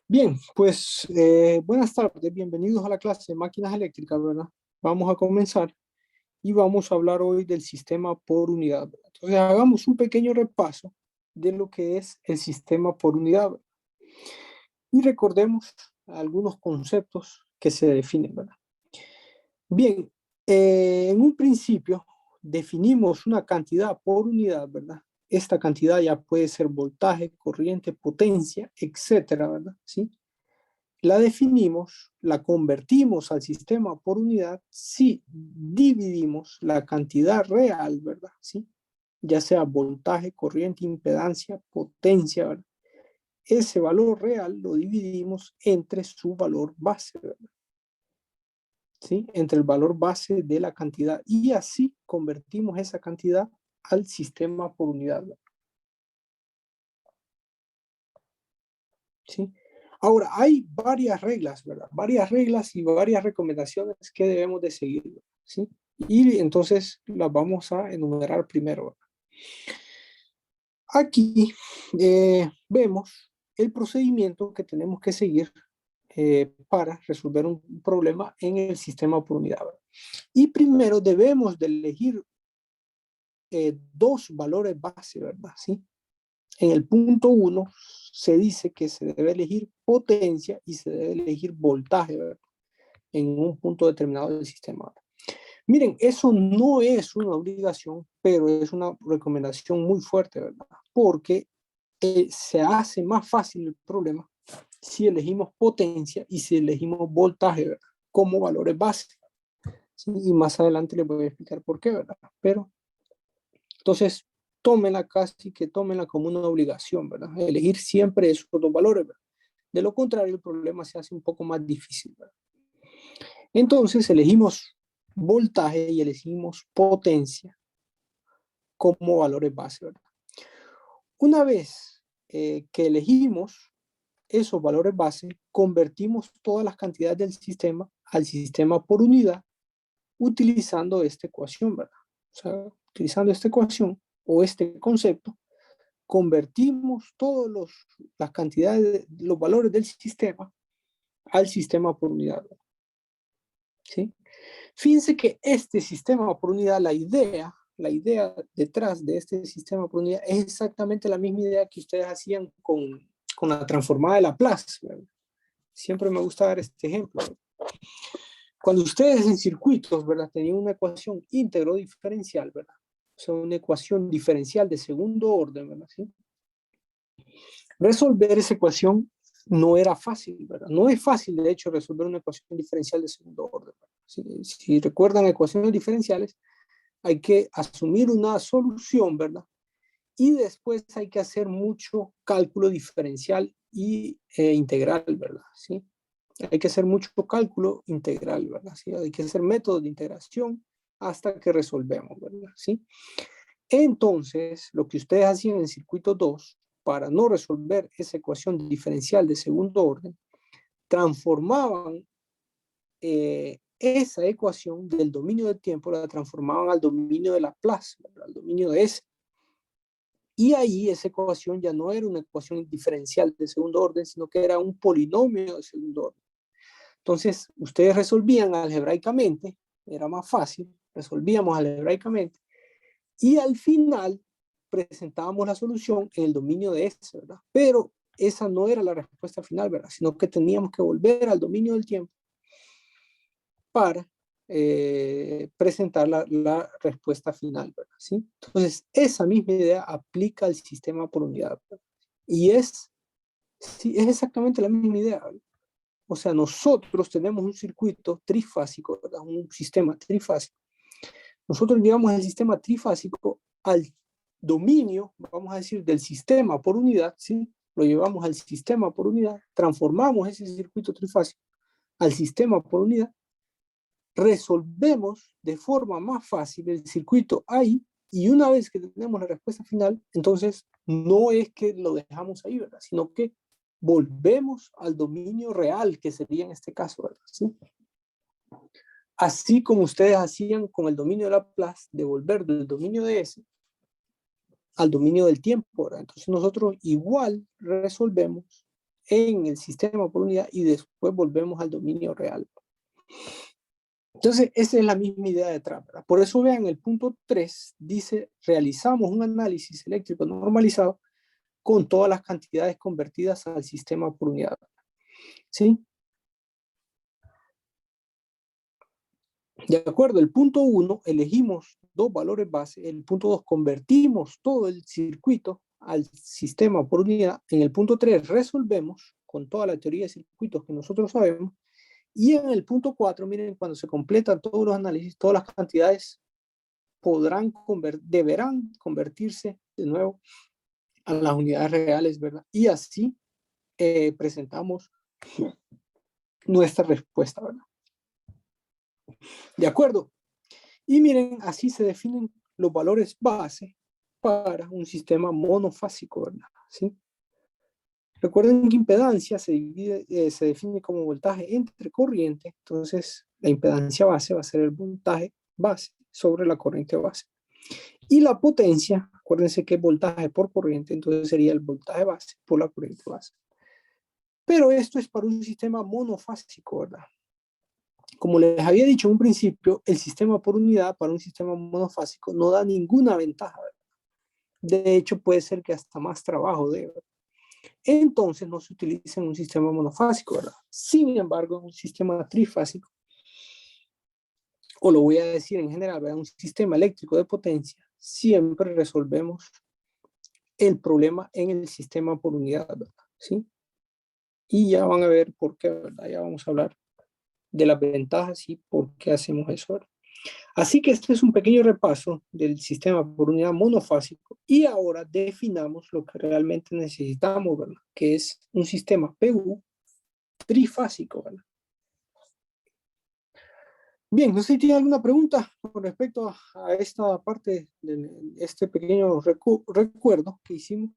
Bien, pues buenas tardes, bienvenidos a la clase de máquinas eléctricas, ¿verdad? Vamos a comenzar y vamos a hablar hoy del sistema por unidad, ¿verdad? Entonces hagamos un pequeño repaso de lo que es el sistema por unidad, ¿verdad? Y recordemos algunos conceptos que se definen, ¿verdad? Bien, en un principio definimos una cantidad por unidad, ¿verdad? Esta cantidad ya puede ser voltaje, corriente, potencia, etcétera, ¿verdad? ¿Sí? La definimos, la convertimos al sistema por unidad si dividimos la cantidad real, ¿verdad? ¿Sí? Ya sea voltaje, corriente, impedancia, potencia, ¿verdad? Ese valor real lo dividimos entre su valor base, ¿verdad? ¿Sí? Entre el valor base de la cantidad y así convertimos esa cantidad al sistema por unidad, ¿verdad? ¿Sí? Ahora, hay varias reglas, ¿verdad? Varias reglas y varias recomendaciones que debemos de seguir, ¿sí? Y entonces las vamos a enumerar primero, ¿verdad? Aquí vemos el procedimiento que tenemos que seguir para resolver un problema en el sistema por unidad, ¿verdad? Y primero debemos de elegir dos valores base, ¿verdad? ¿Sí? En el punto 1 se dice que se debe elegir potencia y se debe elegir voltaje, ¿verdad? En un punto determinado del sistema. Miren, eso no es una obligación, pero es una recomendación muy fuerte, ¿verdad? Porque se hace más fácil el problema si elegimos potencia y si elegimos voltaje, ¿verdad? Como valores base. ¿Sí? Y más adelante les voy a explicar por qué, ¿verdad? Pero entonces, tómenla casi que tómenla como una obligación, ¿verdad? Elegir siempre esos dos valores, ¿verdad? De lo contrario, el problema se hace un poco más difícil, ¿verdad? Entonces, elegimos voltaje y elegimos potencia como valores base, ¿verdad? Una vez que elegimos esos valores base, convertimos todas las cantidades del sistema al sistema por unidad utilizando esta ecuación, ¿verdad? O sea, utilizando esta ecuación o este concepto, convertimos todas las cantidades, los valores del sistema al sistema por unidad, ¿sí? Fíjense que este sistema por unidad, la idea detrás de este sistema por unidad es exactamente la misma idea que ustedes hacían con la transformada de Laplace, ¿verdad? Siempre me gusta dar este ejemplo. Cuando ustedes en circuitos, ¿verdad? Tenían una ecuación íntegro diferencial, ¿verdad? O sea, una ecuación diferencial de segundo orden, ¿verdad? ¿Sí? Resolver esa ecuación no era fácil, ¿verdad? No es fácil, de hecho, resolver una ecuación diferencial de segundo orden, ¿verdad? Si recuerdan ecuaciones diferenciales, hay que asumir una solución, ¿verdad? Y después hay que hacer mucho cálculo diferencial y integral, ¿verdad? ¿Sí? Hay que hacer mucho cálculo integral, ¿verdad? ¿Sí? Hay que hacer métodos de integración hasta que resolvemos, ¿verdad? ¿Sí? Entonces, lo que ustedes hacían en circuito 2, para no resolver esa ecuación diferencial de segundo orden, transformaban esa ecuación del dominio del tiempo, la transformaban al dominio de Laplace, ¿verdad? Al dominio de S. Y ahí esa ecuación ya no era una ecuación diferencial de segundo orden, sino que era un polinomio de segundo orden. Entonces, ustedes resolvían algebraicamente, era más fácil, resolvíamos algebraicamente, y al final presentábamos la solución en el dominio de S, ¿verdad? Pero esa no era la respuesta final, ¿verdad? Sino que teníamos que volver al dominio del tiempo para presentar la respuesta final, ¿verdad? ¿Sí? Entonces, esa misma idea aplica al sistema por unidad, ¿verdad? Y sí, es exactamente la misma idea, ¿verdad? O sea, nosotros tenemos un circuito trifásico, ¿verdad? Un sistema trifásico. Nosotros llevamos el sistema trifásico al dominio, vamos a decir, del sistema por unidad, ¿sí? Lo llevamos al sistema por unidad, transformamos ese circuito trifásico al sistema por unidad, resolvemos de forma más fácil el circuito ahí, y una vez que tenemos la respuesta final, entonces no es que lo dejamos ahí, ¿verdad? Sino que volvemos al dominio real, que sería en este caso, ¿verdad? ¿Sí? Así como ustedes hacían con el dominio de Laplace, de volver del dominio de S al dominio del tiempo, ¿verdad? Entonces nosotros igual resolvemos en el sistema por unidad y después volvemos al dominio real. Entonces, esa es la misma idea detrás, ¿verdad? Por eso vean, el punto 3 dice, realizamos un análisis eléctrico normalizado con todas las cantidades convertidas al sistema por unidad. ¿Sí? De acuerdo, el punto 1, elegimos dos valores base. El punto 2, convertimos todo el circuito al sistema por unidad. En el punto 3, resolvemos con toda la teoría de circuitos que nosotros sabemos. Y en el punto 4, miren, cuando se completan todos los análisis, todas las cantidades deberán convertirse de nuevo a las unidades reales, ¿verdad? Y así presentamos nuestra respuesta, ¿verdad? De acuerdo. Y miren, así se definen los valores base para un sistema monofásico, ¿verdad? ¿Sí? Recuerden que impedancia se define como voltaje entre corriente, entonces la impedancia base va a ser el voltaje base sobre la corriente base. Y la potencia, acuérdense que es voltaje por corriente, entonces sería el voltaje base por la corriente base. Pero esto es para un sistema monofásico, ¿verdad? Como les había dicho en un principio, el sistema por unidad para un sistema monofásico no da ninguna ventaja, ¿verdad? De hecho, puede ser que hasta más trabajo dé, ¿verdad? Entonces no se utiliza en un sistema monofásico, ¿verdad? Sin embargo, en un sistema trifásico, o lo voy a decir en general, ¿verdad? Un sistema eléctrico de potencia, siempre resolvemos el problema en el sistema por unidad, ¿verdad? ¿Sí? Y ya van a ver por qué, ¿verdad? Ya vamos a hablar de las ventajas y por qué hacemos eso, ¿verdad? Así que este es un pequeño repaso del sistema por unidad monofásico y ahora definamos lo que realmente necesitamos, ¿verdad? Que es un sistema PU trifásico, ¿verdad? Bien, no sé si tiene alguna pregunta con respecto a esta parte de este pequeño recuerdo que hicimos.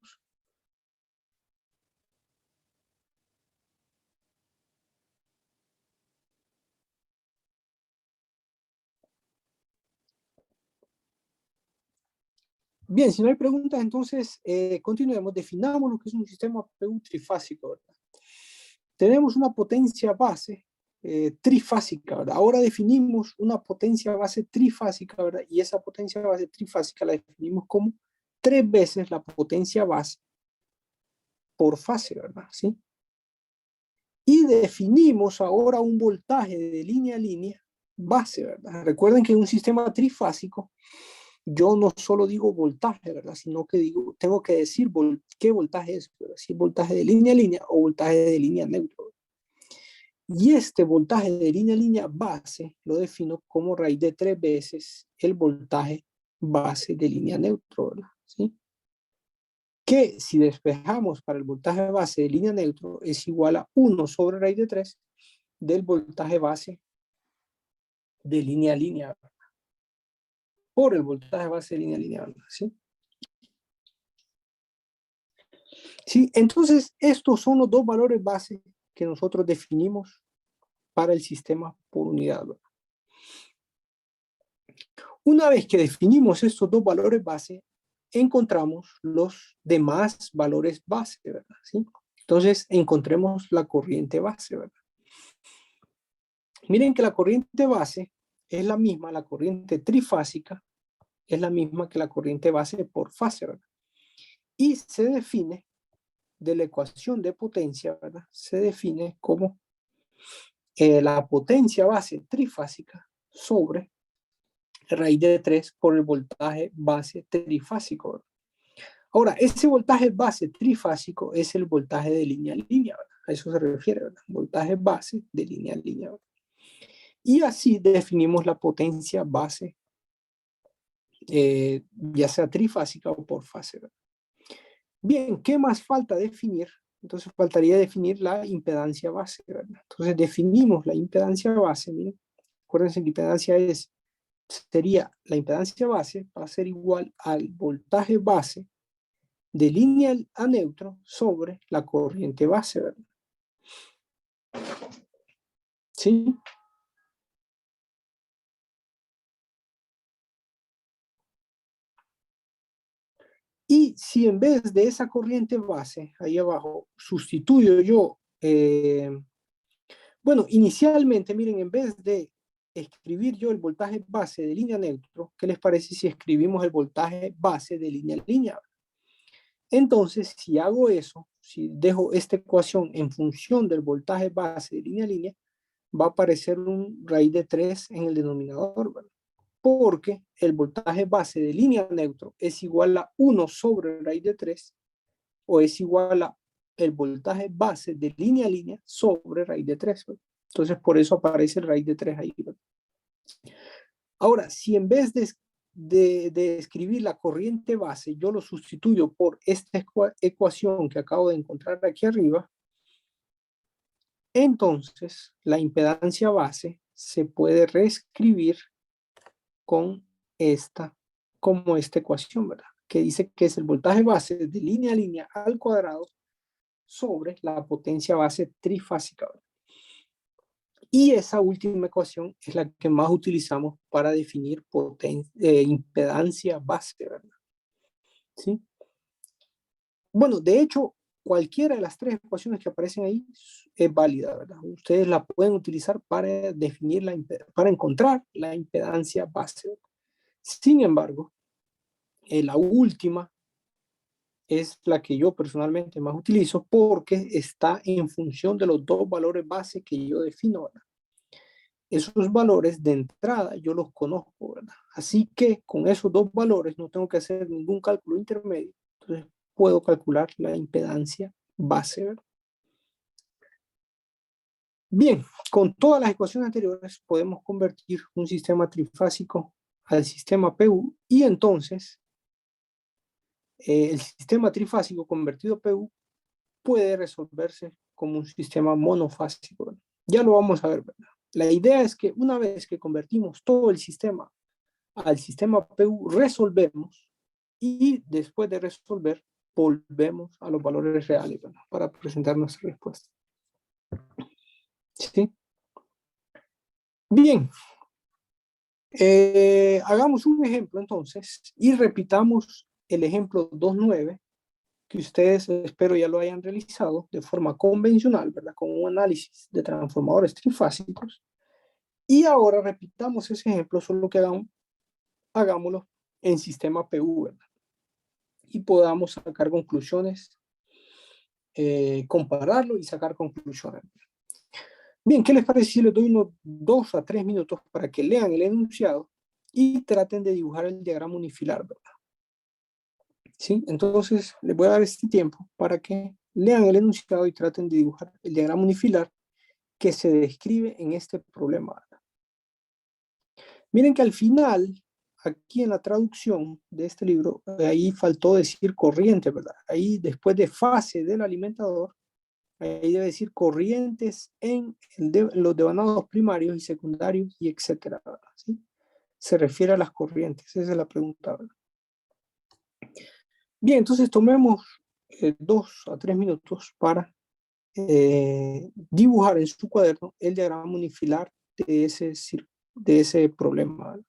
Bien, si no hay preguntas, entonces continuemos. Definamos lo que es un sistema PU trifásico, ¿verdad? Tenemos una potencia base trifásica, ¿verdad? Ahora definimos una potencia base trifásica, ¿verdad? Y esa potencia base trifásica la definimos como 3 veces la potencia base por fase, ¿verdad? ¿Sí? Y definimos ahora un voltaje de línea a línea base, ¿verdad? Recuerden que en un sistema trifásico yo no solo digo voltaje, ¿verdad? Sino que digo, tengo que decir qué voltaje es, ¿verdad? Si voltaje de línea a línea o voltaje de línea neutro. Y este voltaje de línea a línea base lo defino como raíz de 3 veces el voltaje base de línea neutro, ¿verdad? ¿Sí? Que si despejamos para el voltaje base de línea neutro es igual a 1 sobre raíz de 3 del voltaje base de línea a línea, ¿verdad? Por el voltaje base de línea a línea, ¿verdad? ¿Sí? Sí, entonces estos son los dos valores base que nosotros definimos para el sistema por unidad, ¿verdad? Una vez que definimos estos dos valores base, encontramos los demás valores base, ¿verdad? ¿Sí? Entonces encontremos la corriente base, ¿verdad? Miren que la corriente base es la misma, la corriente trifásica es la misma que la corriente base por fase, ¿verdad? Y se define de la ecuación de potencia, ¿verdad? Se define como la potencia base trifásica sobre raíz de 3 por el voltaje base trifásico, ¿verdad? Ahora, ese voltaje base trifásico es el voltaje de línea a línea, ¿verdad? A eso se refiere, ¿verdad? Voltaje base de línea a línea, ¿verdad? Y así definimos la potencia base, ya sea trifásica o por fase, ¿verdad? Bien, ¿qué más falta definir? Entonces faltaría definir la impedancia base, ¿verdad? Entonces definimos la impedancia base, miren, acuérdense que la impedancia sería, la impedancia base va a ser igual al voltaje base de línea a neutro sobre la corriente base, ¿verdad? ¿Sí? Y si en vez de esa corriente base, ahí abajo, sustituyo yo, bueno, inicialmente, miren, en vez de escribir yo el voltaje base de línea neutro, ¿qué les parece si escribimos el voltaje base de línea a línea? Entonces, si hago eso, si dejo esta ecuación en función del voltaje base de línea a línea, va a aparecer un raíz de 3 en el denominador, ¿verdad? Porque el voltaje base de línea neutro es igual a 1 sobre raíz de 3 o es igual a el voltaje base de línea a línea sobre raíz de 3, ¿verdad? Entonces, por eso aparece el raíz de 3 ahí, ¿verdad? Ahora, si en vez de escribir la corriente base, yo lo sustituyo por esta ecuación que acabo de encontrar aquí arriba, entonces la impedancia base se puede reescribir con como esta ecuación, ¿verdad? Que dice que es el voltaje base de línea a línea al cuadrado sobre la potencia base trifásica, ¿verdad? Y esa última ecuación es la que más utilizamos para definir impedancia base, ¿verdad? ¿Sí? Bueno, de hecho, cualquiera de las tres ecuaciones que aparecen ahí es válida, ¿verdad? Ustedes la pueden utilizar para definir para encontrar la impedancia base, ¿verdad? Sin embargo, la última es la que yo personalmente más utilizo porque está en función de los dos valores base que yo defino, ¿verdad? Esos valores de entrada yo los conozco, ¿verdad? Así que con esos dos valores no tengo que hacer ningún cálculo intermedio. Entonces puedo calcular la impedancia base, ¿verdad? Bien, con todas las ecuaciones anteriores podemos convertir un sistema trifásico al sistema PU y entonces el sistema trifásico convertido a PU puede resolverse como un sistema monofásico, ¿verdad? Ya lo vamos a ver, ¿verdad? La idea es que una vez que convertimos todo el sistema al sistema PU, resolvemos y después de resolver, volvemos a los valores reales, ¿verdad? Para presentar nuestra respuesta. ¿Sí? Bien, hagamos un ejemplo entonces y repitamos el ejemplo 2.9 que ustedes espero ya lo hayan realizado de forma convencional, ¿verdad? Con un análisis de transformadores trifásicos. Y ahora repitamos ese ejemplo, solo que hagámoslo en sistema PU, ¿verdad? Y podamos sacar conclusiones, compararlo y sacar conclusiones. Bien, ¿qué les parece si les doy unos 2 a 3 minutos para que lean el enunciado y traten de dibujar el diagrama unifilar, ¿verdad? ¿Sí? Entonces, les voy a dar este tiempo para que lean el enunciado y traten de dibujar el diagrama unifilar que se describe en este problema, ¿verdad? Miren que al final, aquí en la traducción de este libro, ahí faltó decir corriente, ¿verdad? Ahí después de fase del alimentador, ahí debe decir corrientes en los devanados primarios y secundarios y etcétera, ¿verdad? ¿Sí? Se refiere a las corrientes, esa es la pregunta, ¿verdad? Bien, entonces tomemos 2 a 3 minutos para dibujar en su cuaderno el diagrama unifilar de ese problema, ¿verdad?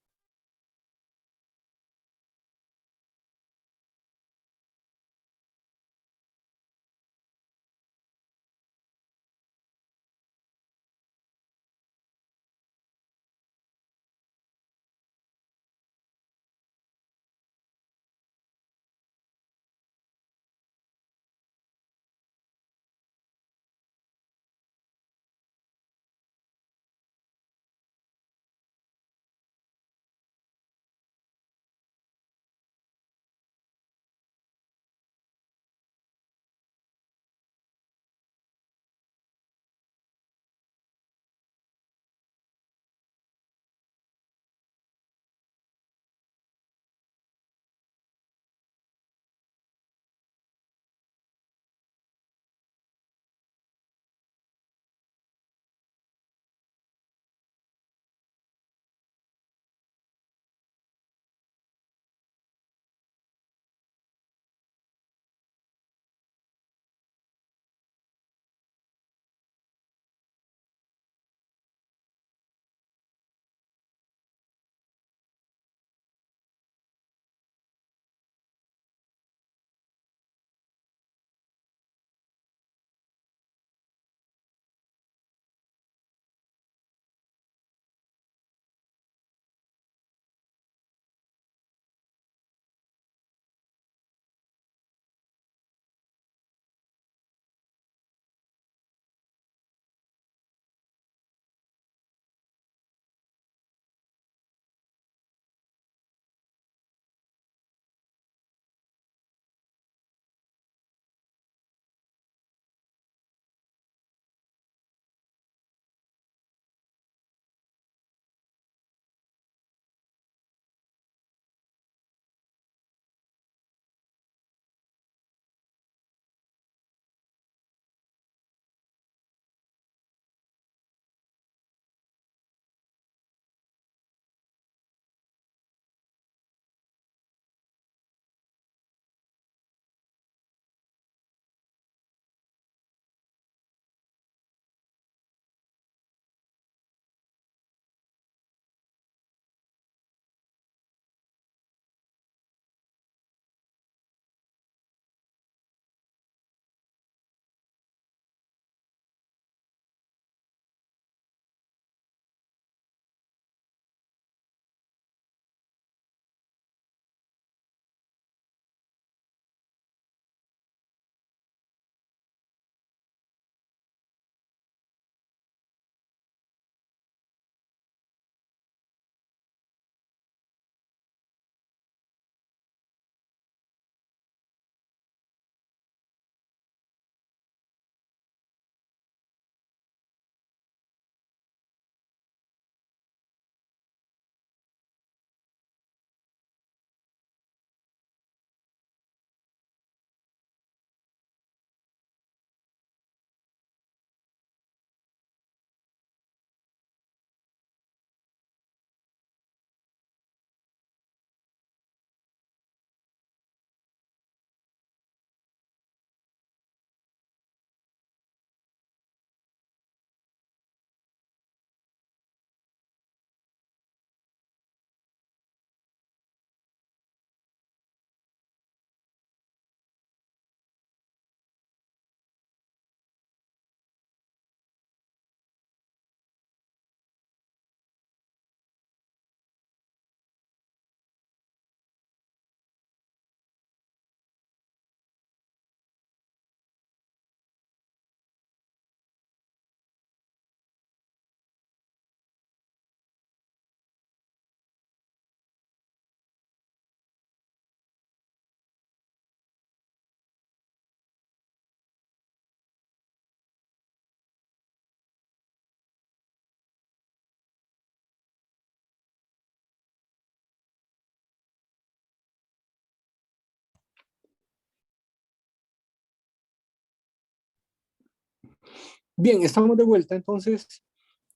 Bien, estamos de vuelta, entonces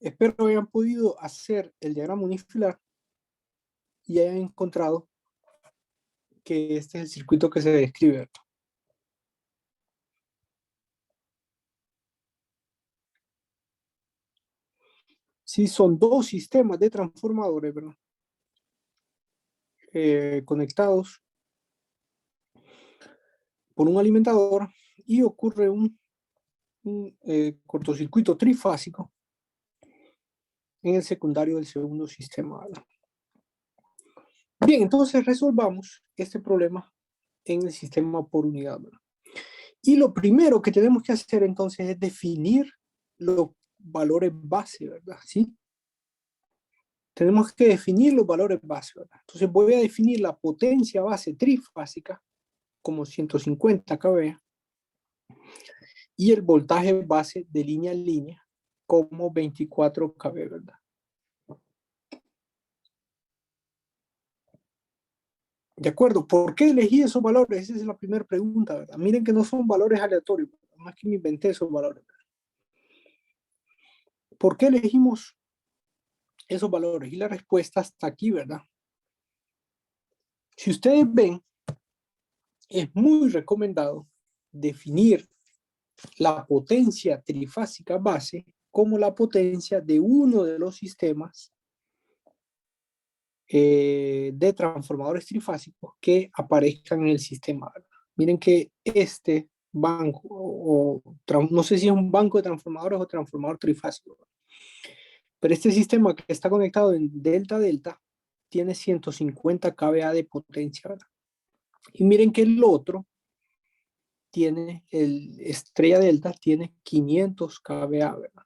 espero hayan podido hacer el diagrama unifilar y hayan encontrado que este es el circuito que se describe. Sí, son dos sistemas de transformadores, ¿verdad? Conectados por un alimentador y ocurre un cortocircuito trifásico en el secundario del segundo sistema, ¿verdad? Bien, entonces resolvamos este problema en el sistema por unidad, ¿verdad? Y lo primero que tenemos que hacer entonces es definir los valores base, ¿verdad? ¿Sí? Tenemos que definir los valores base, ¿verdad? Entonces voy a definir la potencia base trifásica como 150 kVA y el voltaje base de línea a línea como 24 kV, ¿verdad? De acuerdo, ¿por qué elegí esos valores? Esa es la primera pregunta, ¿verdad? Miren que no son valores aleatorios, no es que me inventé esos valores. ¿Por qué elegimos esos valores? Y la respuesta está aquí, ¿verdad? Si ustedes ven, es muy recomendado definir la potencia trifásica base como la potencia de uno de los sistemas de transformadores trifásicos que aparezcan en el sistema. Miren que este banco, no sé si es un banco de transformadores o transformador trifásico, pero este sistema que está conectado en delta-delta tiene 150 kVA de potencia, ¿verdad? Y miren que el otro tiene, el estrella delta tiene 500 kVA, ¿verdad?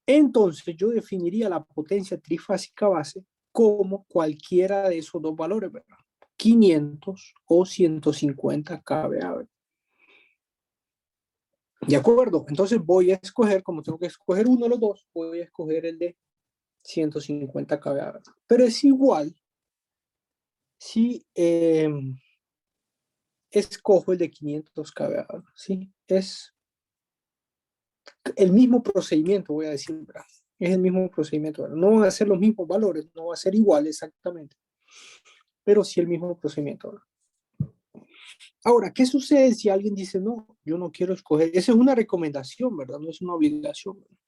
Entonces yo definiría la potencia trifásica base como cualquiera de esos dos valores, ¿verdad? 500 o 150 kVA, ¿verdad? De acuerdo, entonces voy a escoger, como tengo que escoger uno de los dos, voy a escoger el de 150 kVA, ¿verdad? Pero es igual si escojo el de 500 kVA, ¿verdad? Sí, es el mismo procedimiento, voy a decir, ¿verdad? Es el mismo procedimiento, ¿verdad? No van a ser los mismos valores, no va a ser igual exactamente, pero sí el mismo procedimiento, ¿verdad? Ahora, ¿qué sucede si alguien dice, no, yo no quiero escoger? Esa es una recomendación, ¿verdad? No es una obligación, ¿verdad?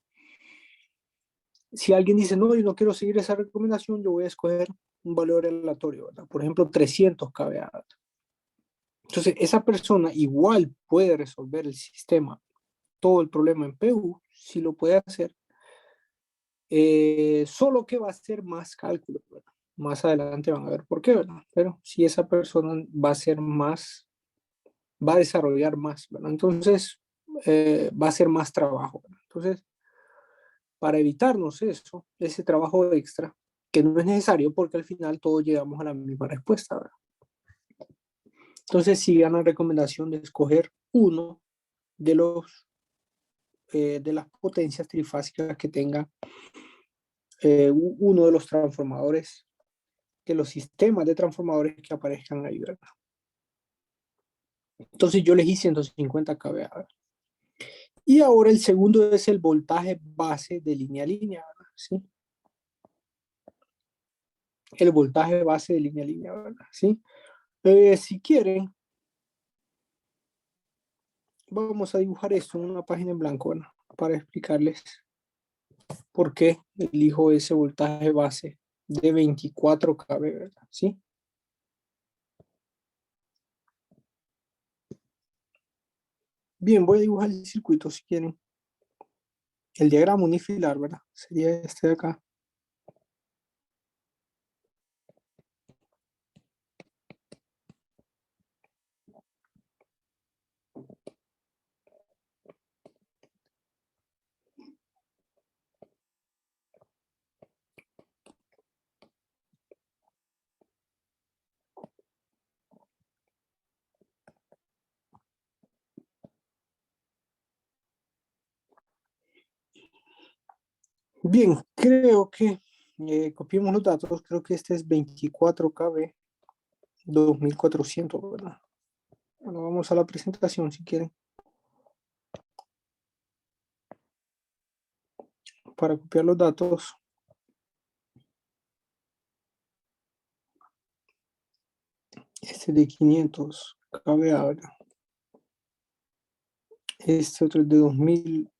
Si alguien dice, no, yo no quiero seguir esa recomendación, yo voy a escoger un valor aleatorio, ¿verdad? Por ejemplo, 300 kVA. Entonces, esa persona igual puede resolver el sistema, todo el problema en PU, si lo puede hacer, solo que va a hacer más cálculos, ¿verdad? Más adelante van a ver por qué, ¿verdad? Pero si esa persona va a ser más, va a desarrollar más, ¿verdad? Entonces, va a ser más trabajo, ¿verdad? Entonces, para evitarnos eso, ese trabajo extra, que no es necesario porque al final todos llegamos a la misma respuesta, ¿verdad? Entonces, sigan la recomendación de escoger uno de los de las potencias trifásicas que tenga uno de los transformadores, de los sistemas de transformadores que aparezcan ahí, ¿verdad? Entonces yo elegí 150 kVA. Y ahora el segundo es el voltaje base de línea a línea, ¿verdad? ¿Sí? El voltaje base de línea a línea, ¿verdad? ¿Sí? Si quieren, vamos a dibujar esto en una página en blanco, ¿verdad? Para explicarles por qué elijo ese voltaje base de 24 kV, ¿verdad? ¿Sí? Bien, voy a dibujar el circuito si quieren. El diagrama unifilar, ¿verdad? Sería este de acá. Bien, creo que copiemos los datos. Creo que este es 24 kV 2400, ¿verdad? Bueno, vamos a la presentación si quieren. para copiar los datos. Este de 500 kVA, ¿verdad? Este otro es de 2000.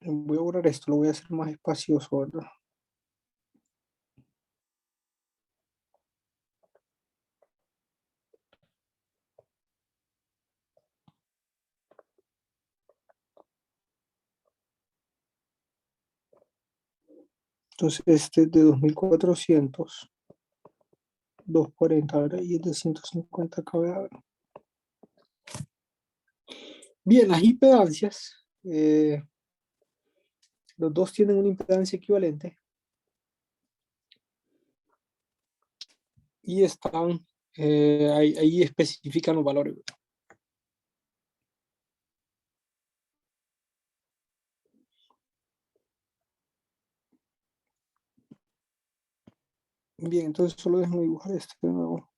Voy a borrar esto, lo voy a hacer más espacioso, ¿verdad? Entonces este es de 2400, 240, ¿verdad? Y es de 150 kVA, ¿verdad? Bien, las impedancias, los dos tienen una impedancia equivalente y están, ahí especifican los valores, ¿verdad? Bien, entonces solo déjenme dibujar este de nuevo.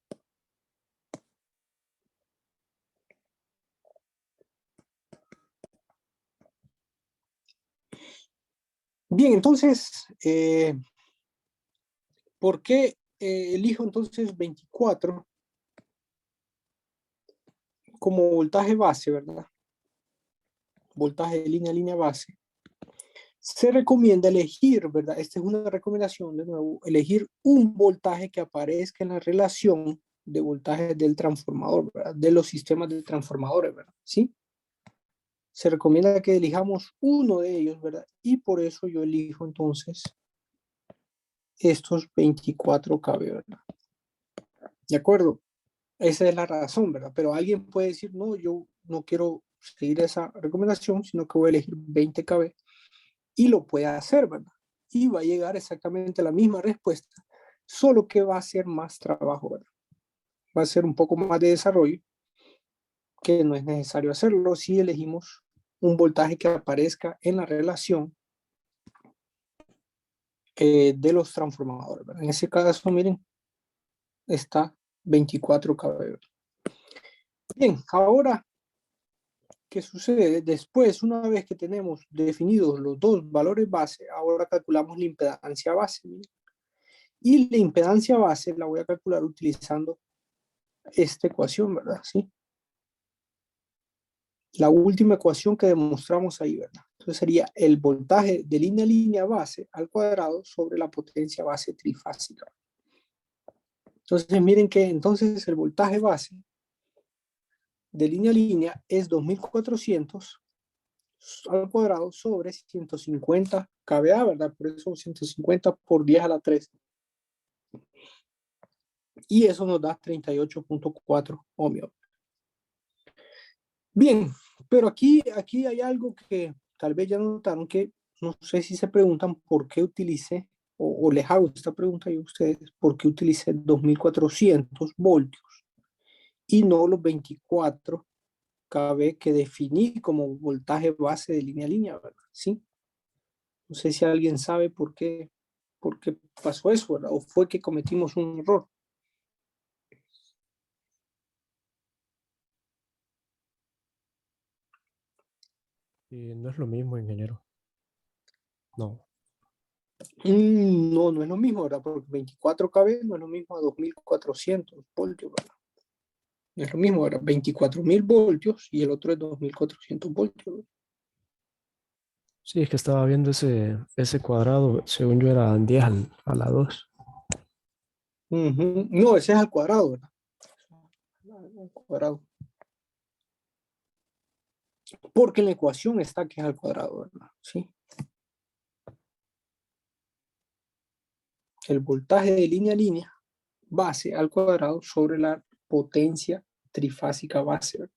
Bien, entonces, ¿por qué elijo entonces 24 como voltaje base, verdad? Voltaje de línea a línea base. Se recomienda elegir, ¿verdad? Esta es una recomendación, de nuevo, elegir un voltaje que aparezca en la relación de voltaje del transformador, ¿verdad? De los sistemas de transformadores, ¿verdad? ¿Sí? Se recomienda que elijamos uno de ellos, ¿verdad? Y por eso yo elijo entonces estos 24 kV, ¿verdad? ¿De acuerdo? Esa es la razón, ¿verdad? Pero alguien puede decir, no, yo no quiero seguir esa recomendación, sino que voy a elegir 20 kV y lo puede hacer, ¿verdad? Y va a llegar exactamente a la misma respuesta, solo que va a ser más trabajo, ¿verdad? Va a ser un poco más de desarrollo, que no es necesario hacerlo si elegimos un voltaje que aparezca en la relación de los transformadores, ¿verdad? En ese caso, miren, está 24 kV. Bien, ahora, ¿qué sucede? Después, una vez que tenemos definidos los dos valores base, ahora calculamos la impedancia base. ¿Miren? Y la impedancia base la voy a calcular utilizando esta ecuación, ¿verdad? Sí. La última ecuación que demostramos ahí, ¿verdad? Entonces sería el voltaje de línea a línea base al cuadrado sobre la potencia base trifásica. Entonces miren que entonces el voltaje base de línea a línea es 2400 al cuadrado sobre 150 kVA, ¿verdad? Por eso 150 por 10 a la 3. Y eso nos da 38.4 ohmios. Bien, pero aquí hay algo que tal vez ya notaron que no sé si se preguntan por qué utilicé, o les hago esta pregunta yo a ustedes, por qué utilicé 2400 voltios y no los 24 kV que definí como voltaje base de línea a línea, ¿verdad? ¿Sí? No sé si alguien sabe por qué pasó eso, ¿verdad? O fue que cometimos un error. Y no es lo mismo, ingeniero. No. No, no es lo mismo, ¿verdad? Porque 24 kV no es lo mismo a 2400 voltios, ¿verdad? No es lo mismo, ¿verdad? 24.000 voltios y el otro es 2.400 voltios, ¿verdad? Sí, es que estaba viendo ese cuadrado, según yo era 10 a la 2. No, ese es al cuadrado, ¿verdad? Al cuadrado. Porque en la ecuación está que es al cuadrado, ¿verdad? Sí. El voltaje de línea a línea base al cuadrado sobre la potencia trifásica base, ¿verdad?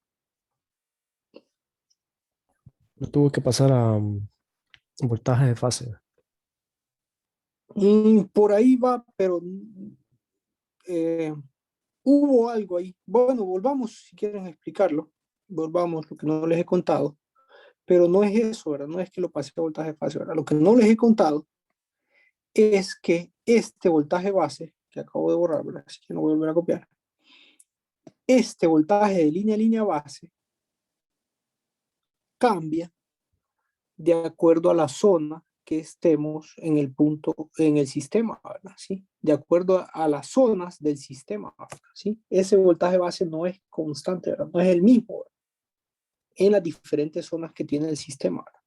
Lo tuve que pasar a voltaje de fase. Por ahí va, pero eh, hubo algo ahí. Bueno, volvamos si quieren explicarlo. Volvamos lo que no les he contado. Pero no es eso, ¿verdad? No es que lo pase a voltaje fase, ¿verdad? Lo que no les he contado es que este voltaje base, que acabo de borrar, ¿verdad? Así que no voy a volver a copiar. Este voltaje de línea a línea base cambia de acuerdo a la zona que estemos en el punto, en el sistema, ¿verdad? ¿Sí? De acuerdo a las zonas del sistema, ¿verdad? ¿Sí? Ese voltaje base no es constante, ¿verdad? No es el mismo, ¿verdad? En las diferentes zonas que tiene el sistema, ¿verdad?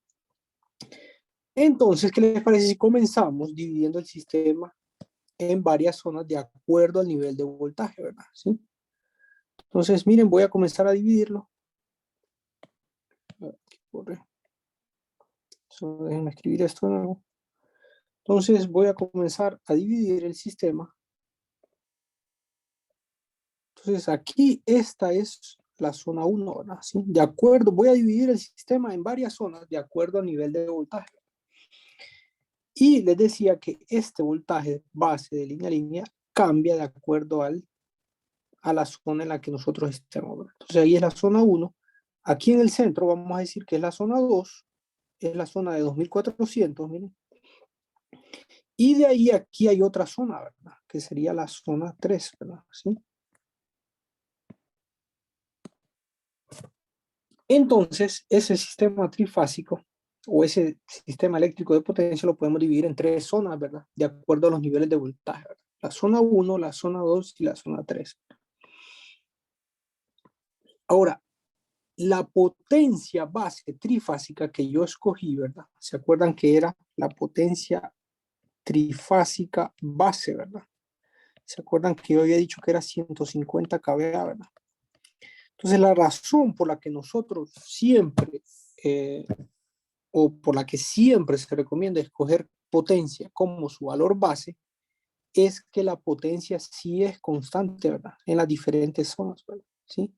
Entonces, ¿qué les parece si comenzamos dividiendo el sistema en varias zonas de acuerdo al nivel de voltaje, ¿verdad? ¿Sí? Entonces, miren, voy a comenzar a dividirlo. Solo déjenme escribir esto de nuevo. Entonces, voy a comenzar a dividir el sistema. Entonces, aquí esta es la zona 1, ¿verdad? ¿Sí? De acuerdo, voy a dividir el sistema en varias zonas de acuerdo al nivel de voltaje. Y les decía que este voltaje base de línea a línea cambia de acuerdo a la zona en la que nosotros estemos, ¿verdad? Entonces, ahí es la zona 1. Aquí en el centro vamos a decir que es la zona 2, es la zona de 2400, miren. Y de ahí aquí hay otra zona, ¿verdad? Que sería la zona 3, ¿verdad? ¿Sí? Entonces, ese sistema trifásico o ese sistema eléctrico de potencia lo podemos dividir en tres zonas, ¿verdad? De acuerdo a los niveles de voltaje, ¿verdad? La zona 1, la zona 2 y la zona 3. Ahora, la potencia base trifásica que yo escogí, ¿verdad? ¿Se acuerdan que era la potencia trifásica base, ¿verdad? ¿Se acuerdan que yo había dicho que era 150 kVA, ¿verdad? Entonces, la razón por la que nosotros siempre, o por la que siempre se recomienda escoger potencia como su valor base, es que la potencia sí es constante, ¿verdad? En las diferentes zonas, ¿verdad? ¿Sí?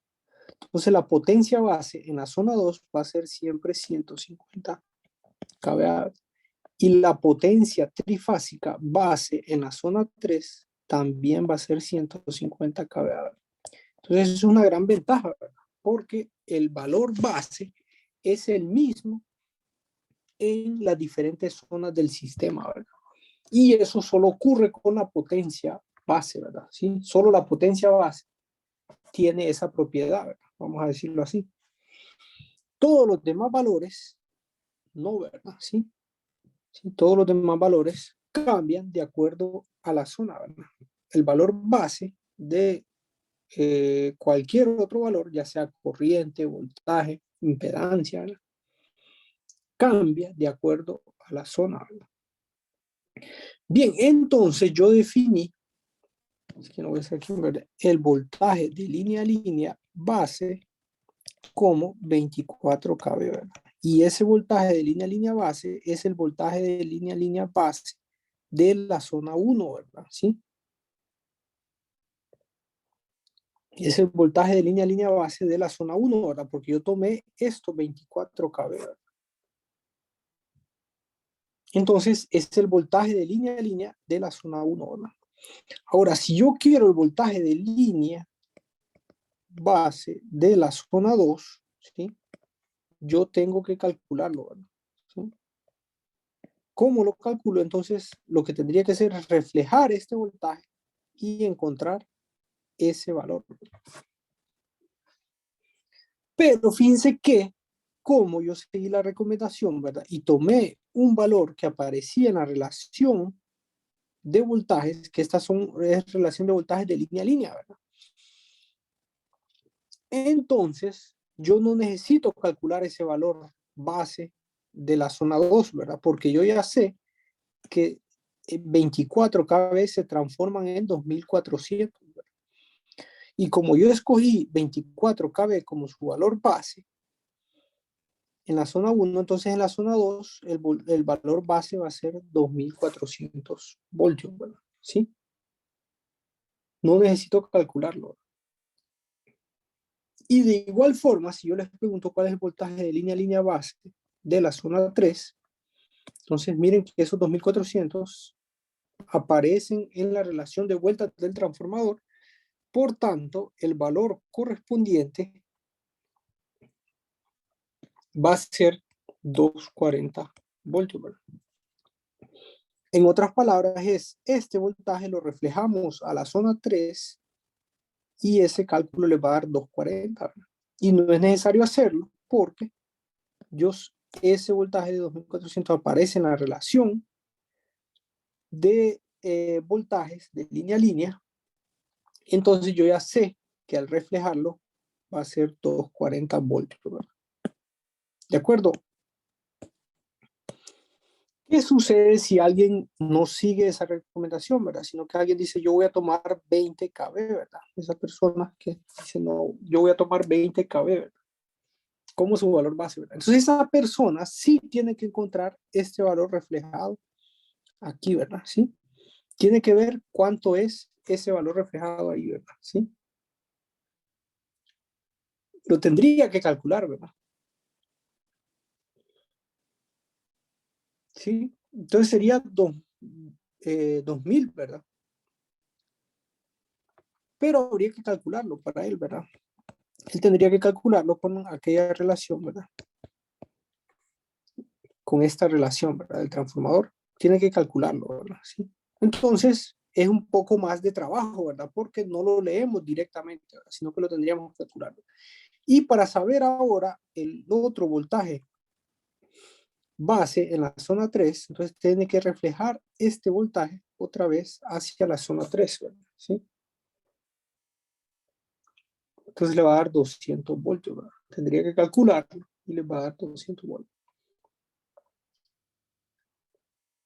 Entonces, la potencia base en la zona 2 va a ser siempre 150 kVA. Y la potencia trifásica base en la zona 3 también va a ser 150 kVA. Entonces, es una gran ventaja, ¿verdad? Porque el valor base es el mismo en las diferentes zonas del sistema, ¿verdad? Y eso solo ocurre con la potencia base, ¿verdad? ¿Sí? Solo la potencia base tiene esa propiedad, ¿verdad? Vamos a decirlo así. Todos los demás valores, no, ¿verdad? ¿Sí? ¿Sí? Todos los demás valores cambian de acuerdo a la zona, ¿verdad? El valor base de cualquier otro valor, ya sea corriente, voltaje, impedancia, ¿verdad? Cambia de acuerdo a la zona, ¿verdad? Bien, entonces yo definí, es que no voy a hacer aquí, ¿verdad? El voltaje de línea a línea base como 24 kV, ¿verdad? Y ese voltaje de línea a línea base es el voltaje de línea a línea base de la zona 1, ¿verdad? ¿Sí? Es el voltaje de línea a línea base de la zona 1, ¿verdad? Porque yo tomé esto 24 kV, ¿verdad? Entonces, es el voltaje de línea a línea de la zona 1, ¿verdad? Ahora, si yo quiero el voltaje de línea base de la zona 2, ¿sí? Yo tengo que calcularlo, ¿verdad? ¿Sí? ¿Cómo lo calculo? Entonces, lo que tendría que hacer es reflejar este voltaje y encontrar ese valor. Pero fíjense que, como yo seguí la recomendación, ¿verdad? Y tomé un valor que aparecía en la relación de voltajes, que estas son es relación de voltajes de línea a línea, ¿verdad? Entonces, yo no necesito calcular ese valor base de la zona 2, ¿verdad? Porque yo ya sé que 24 cada vez se transforman en 2400. ¿Verdad? Y como yo escogí 24 kV como su valor base en la zona 1, entonces en la zona 2 el valor base va a ser 2400 voltios, ¿verdad? ¿Sí? No necesito calcularlo. Y de igual forma, si yo les pregunto cuál es el voltaje de línea a línea base de la zona 3, entonces miren que esos 2400 aparecen en la relación de vueltas del transformador. Por tanto, el valor correspondiente va a ser 240 voltios, ¿verdad? En otras palabras, este voltaje lo reflejamos a la zona 3 y ese cálculo le va a dar 240, ¿verdad? Y no es necesario hacerlo porque yo, ese voltaje de 2400 aparece en la relación de voltajes de línea a línea. Entonces yo ya sé que al reflejarlo va a ser 240 voltios, ¿verdad? ¿De acuerdo? ¿Qué sucede si alguien no sigue esa recomendación, verdad? Sino que alguien dice, yo voy a tomar 20 kb, ¿verdad? Esa persona que dice, no, yo voy a tomar 20 kb, ¿verdad? Como su valor base, ¿verdad? Entonces esa persona sí tiene que encontrar este valor reflejado aquí, ¿verdad? ¿Sí? Tiene que ver cuánto es ese valor reflejado ahí, ¿verdad? ¿Sí? Lo tendría que calcular, ¿verdad? ¿Sí? Entonces sería 2000, ¿verdad? Pero habría que calcularlo para él, ¿verdad? Él tendría que calcularlo con aquella relación, ¿verdad? Con esta relación, ¿verdad? El transformador tiene que calcularlo, ¿verdad? ¿Sí? Entonces es un poco más de trabajo, ¿verdad? Porque no lo leemos directamente, ¿verdad? Sino que lo tendríamos que calcularlo. Y para saber ahora el otro voltaje base en la zona 3, entonces tiene que reflejar este voltaje otra vez hacia la zona 3, ¿verdad? ¿Sí? Entonces le va a dar 200 voltios, ¿verdad? Tendría que calcularlo y le va a dar 200 voltios.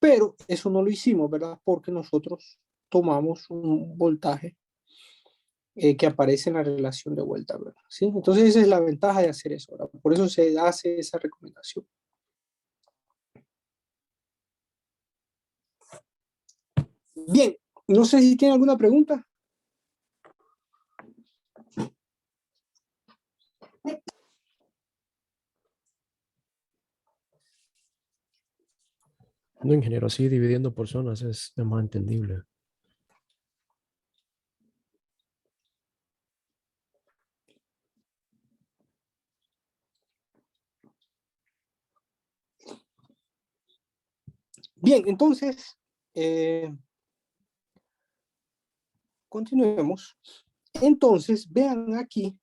Pero eso no lo hicimos, ¿verdad? Porque nosotros tomamos un voltaje que aparece en la relación de vuelta, ¿verdad? ¿Sí? Entonces esa es la ventaja de hacer eso, ¿verdad? Por eso se hace esa recomendación. Bien, no sé si tiene alguna pregunta. No, ingeniero, así dividiendo por zonas es más entendible. Bien, entonces, continuemos. Entonces, vean aquí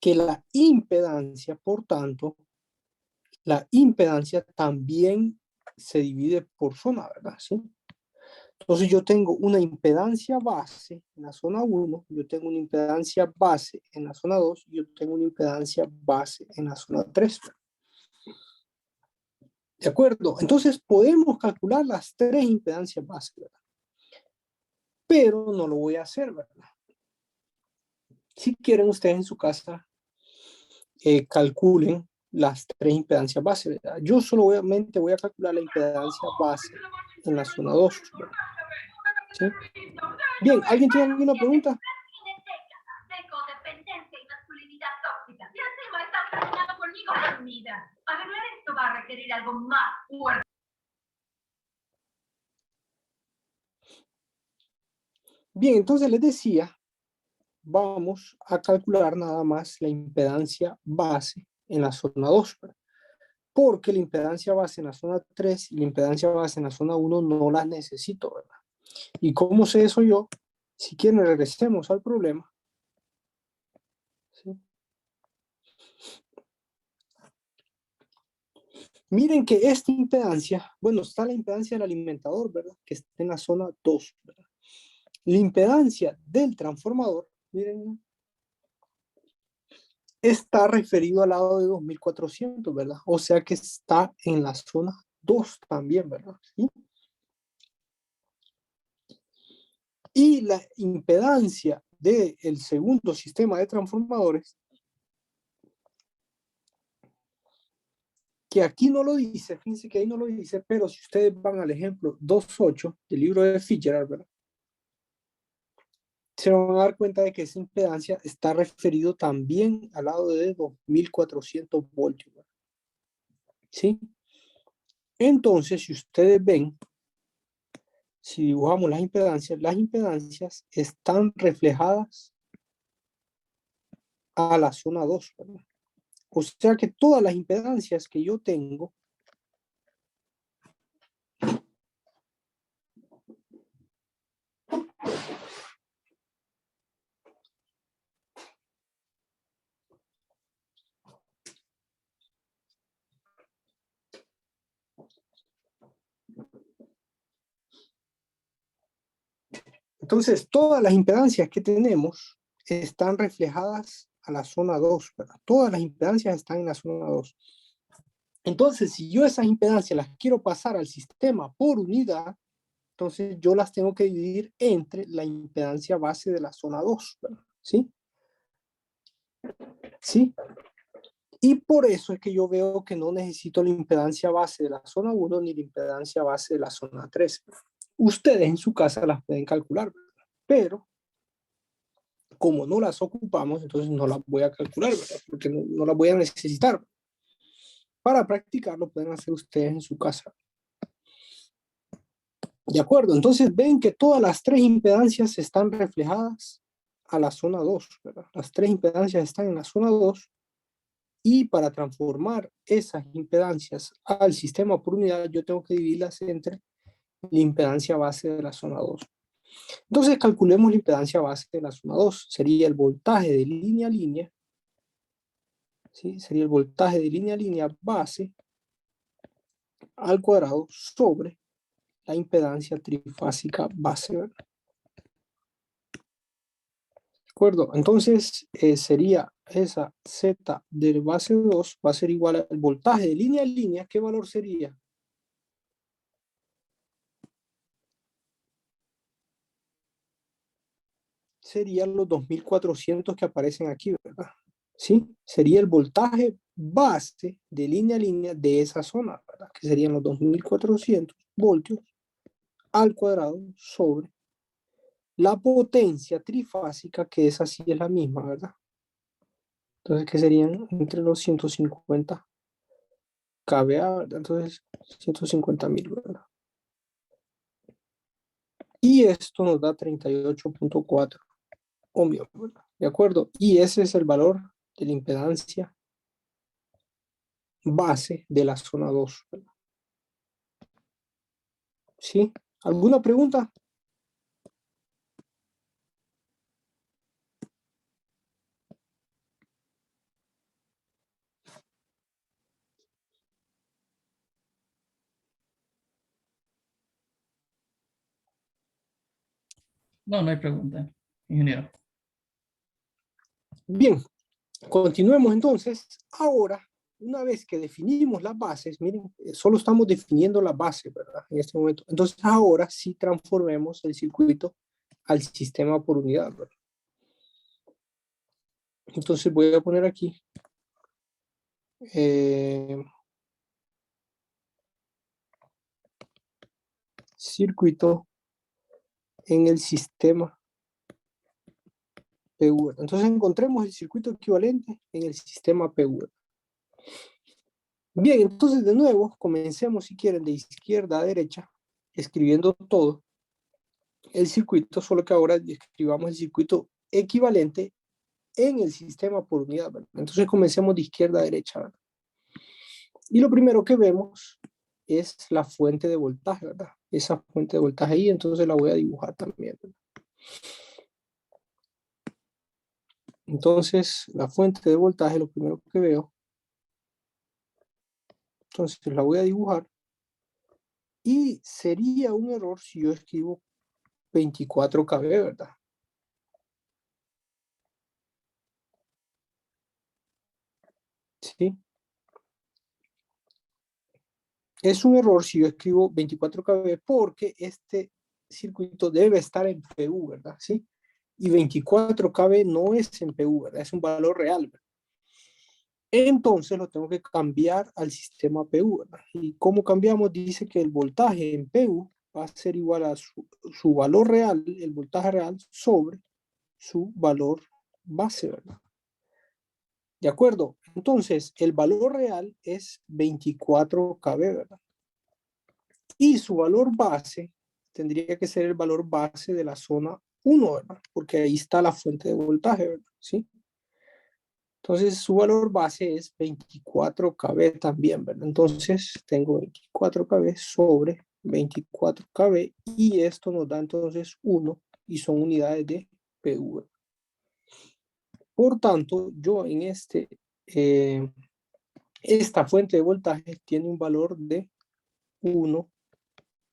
que la impedancia, por tanto, la impedancia también se divide por zona, ¿verdad? ¿Sí? Entonces yo tengo una impedancia base en la zona 1, yo tengo una impedancia base en la zona 2, y yo tengo una impedancia base en la zona 3. ¿De acuerdo? Entonces podemos calcular las tres impedancias bases, ¿verdad? Pero no lo voy a hacer, ¿verdad? Si quieren ustedes en su casa, calculen las tres impedancias base, ¿verdad? Yo solamente voy a calcular la impedancia base en la zona 2, ¿verdad? ¿Sí? Bien, ¿alguien tiene alguna pregunta? Bien, entonces les decía, vamos a calcular nada más la impedancia base en la zona 2, ¿verdad? Porque la impedancia base en la zona 3 y la impedancia base en la zona 1 no las necesito, ¿verdad? ¿Y cómo sé eso yo? Si quieren, regresemos al problema. ¿Sí? Miren que esta impedancia, bueno, está la impedancia del alimentador, ¿verdad? Que está en la zona 2, ¿verdad? La impedancia del transformador, miren, está referido al lado de 2400, ¿verdad? O sea que está en la zona 2 también, ¿verdad? ¿Sí? Y la impedancia del segundo sistema de transformadores, que aquí no lo dice, fíjense que ahí no lo dice, pero si ustedes van al ejemplo 2.8 del libro de Fitzgerald, ¿verdad? Se van a dar cuenta de que esa impedancia está referido también al lado de 2400 voltios, ¿verdad? ¿Sí? Entonces, si ustedes ven, si dibujamos las impedancias están reflejadas a la zona 2, ¿verdad? O sea que todas las impedancias que yo tengo Entonces, todas las impedancias que tenemos están reflejadas a la zona 2, ¿verdad? Todas las impedancias están en la zona 2. Entonces, si yo esas impedancias las quiero pasar al sistema por unidad, entonces yo las tengo que dividir entre la impedancia base de la zona 2, ¿verdad? ¿Sí? ¿Sí? Y por eso es que yo veo que no necesito la impedancia base de la zona 1 ni la impedancia base de la zona 3. Ustedes en su casa las pueden calcular, ¿verdad? Pero como no las ocupamos, entonces no las voy a calcular, ¿verdad? Porque no las voy a necesitar. Para practicarlo pueden hacer ustedes en su casa. De acuerdo, entonces ven que todas las tres impedancias están reflejadas a la zona 2, ¿verdad? Las tres impedancias están en la zona 2 y para transformar esas impedancias al sistema por unidad yo tengo que dividirlas entre la impedancia base de la zona 2. Entonces calculemos la impedancia base de la zona 2. Sería el voltaje de línea a línea, ¿sí? Sería el voltaje de línea a línea base al cuadrado sobre la impedancia trifásica base, ¿verdad? ¿De acuerdo? Entonces sería esa Z de base 2 va a ser igual al voltaje de línea a línea. ¿Qué valor sería? Serían los 2400 que aparecen aquí, ¿verdad? ¿Sí? Sería el voltaje base de línea a línea de esa zona, ¿verdad? Que serían los 2400 voltios al cuadrado sobre la potencia trifásica, que esa sí es la misma, ¿verdad? Entonces, ¿qué serían? Entre los 150 kVA, ¿verdad? Entonces, 150.000, ¿verdad? Y esto nos da 38.4 ohmios, ¿verdad? ¿De acuerdo? Y ese es el valor de la impedancia base de la zona 2, ¿verdad? ¿Sí? ¿Alguna pregunta? No, no hay pregunta, ingeniero. Bien, continuemos entonces. Ahora, una vez que definimos las bases, miren, solo estamos definiendo las bases, ¿verdad? En este momento. Entonces, ahora sí transformemos el circuito al sistema por unidad, ¿verdad? Entonces voy a poner aquí circuito en el sistema PU. Entonces encontremos el circuito equivalente en el sistema PU. Bien, entonces de nuevo, comencemos si quieren de izquierda a derecha, escribiendo todo el circuito, solo que ahora escribamos el circuito equivalente en el sistema por unidad, ¿verdad? Entonces comencemos de izquierda a derecha, ¿verdad? Y lo primero que vemos es la fuente de voltaje, ¿verdad? Esa fuente de voltaje ahí, entonces la voy a dibujar también, ¿verdad? Entonces, la fuente de voltaje, lo primero que veo, entonces la voy a dibujar y sería un error si yo escribo 24 kV, ¿verdad? Sí. Es un error si yo escribo 24 kV porque este circuito debe estar en PU, ¿verdad? Sí. Y 24 kV no es en PU, ¿verdad? Es un valor real, ¿verdad? Entonces lo tengo que cambiar al sistema PU, ¿verdad? ¿Y cómo cambiamos? Dice que el voltaje en PU va a ser igual a su valor real, el voltaje real, sobre su valor base, ¿verdad? ¿De acuerdo? Entonces, el valor real es 24 kV, ¿verdad? Y su valor base tendría que ser el valor base de la zona 1, ¿verdad? Porque ahí está la fuente de voltaje, ¿verdad? ¿Sí? Entonces, su valor base es 24 kV también, ¿verdad? Entonces, tengo 24 kV sobre 24 kV y esto nos da entonces 1 y son unidades de PV. Por tanto, yo en esta fuente de voltaje tiene un valor de 1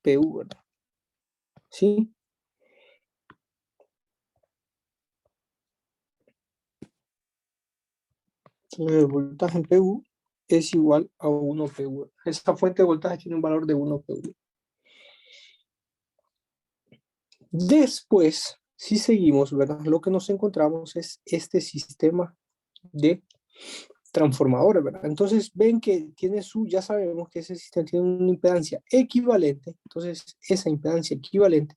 PU, ¿verdad? ¿Sí? Entonces el voltaje en PU es igual a 1 PU. Esta fuente de voltaje tiene un valor de 1 PU. Después, si seguimos, ¿verdad? Lo que nos encontramos es este sistema de transformadores, ¿verdad? Entonces ven que tiene ya sabemos que ese sistema tiene una impedancia equivalente. Entonces esa impedancia equivalente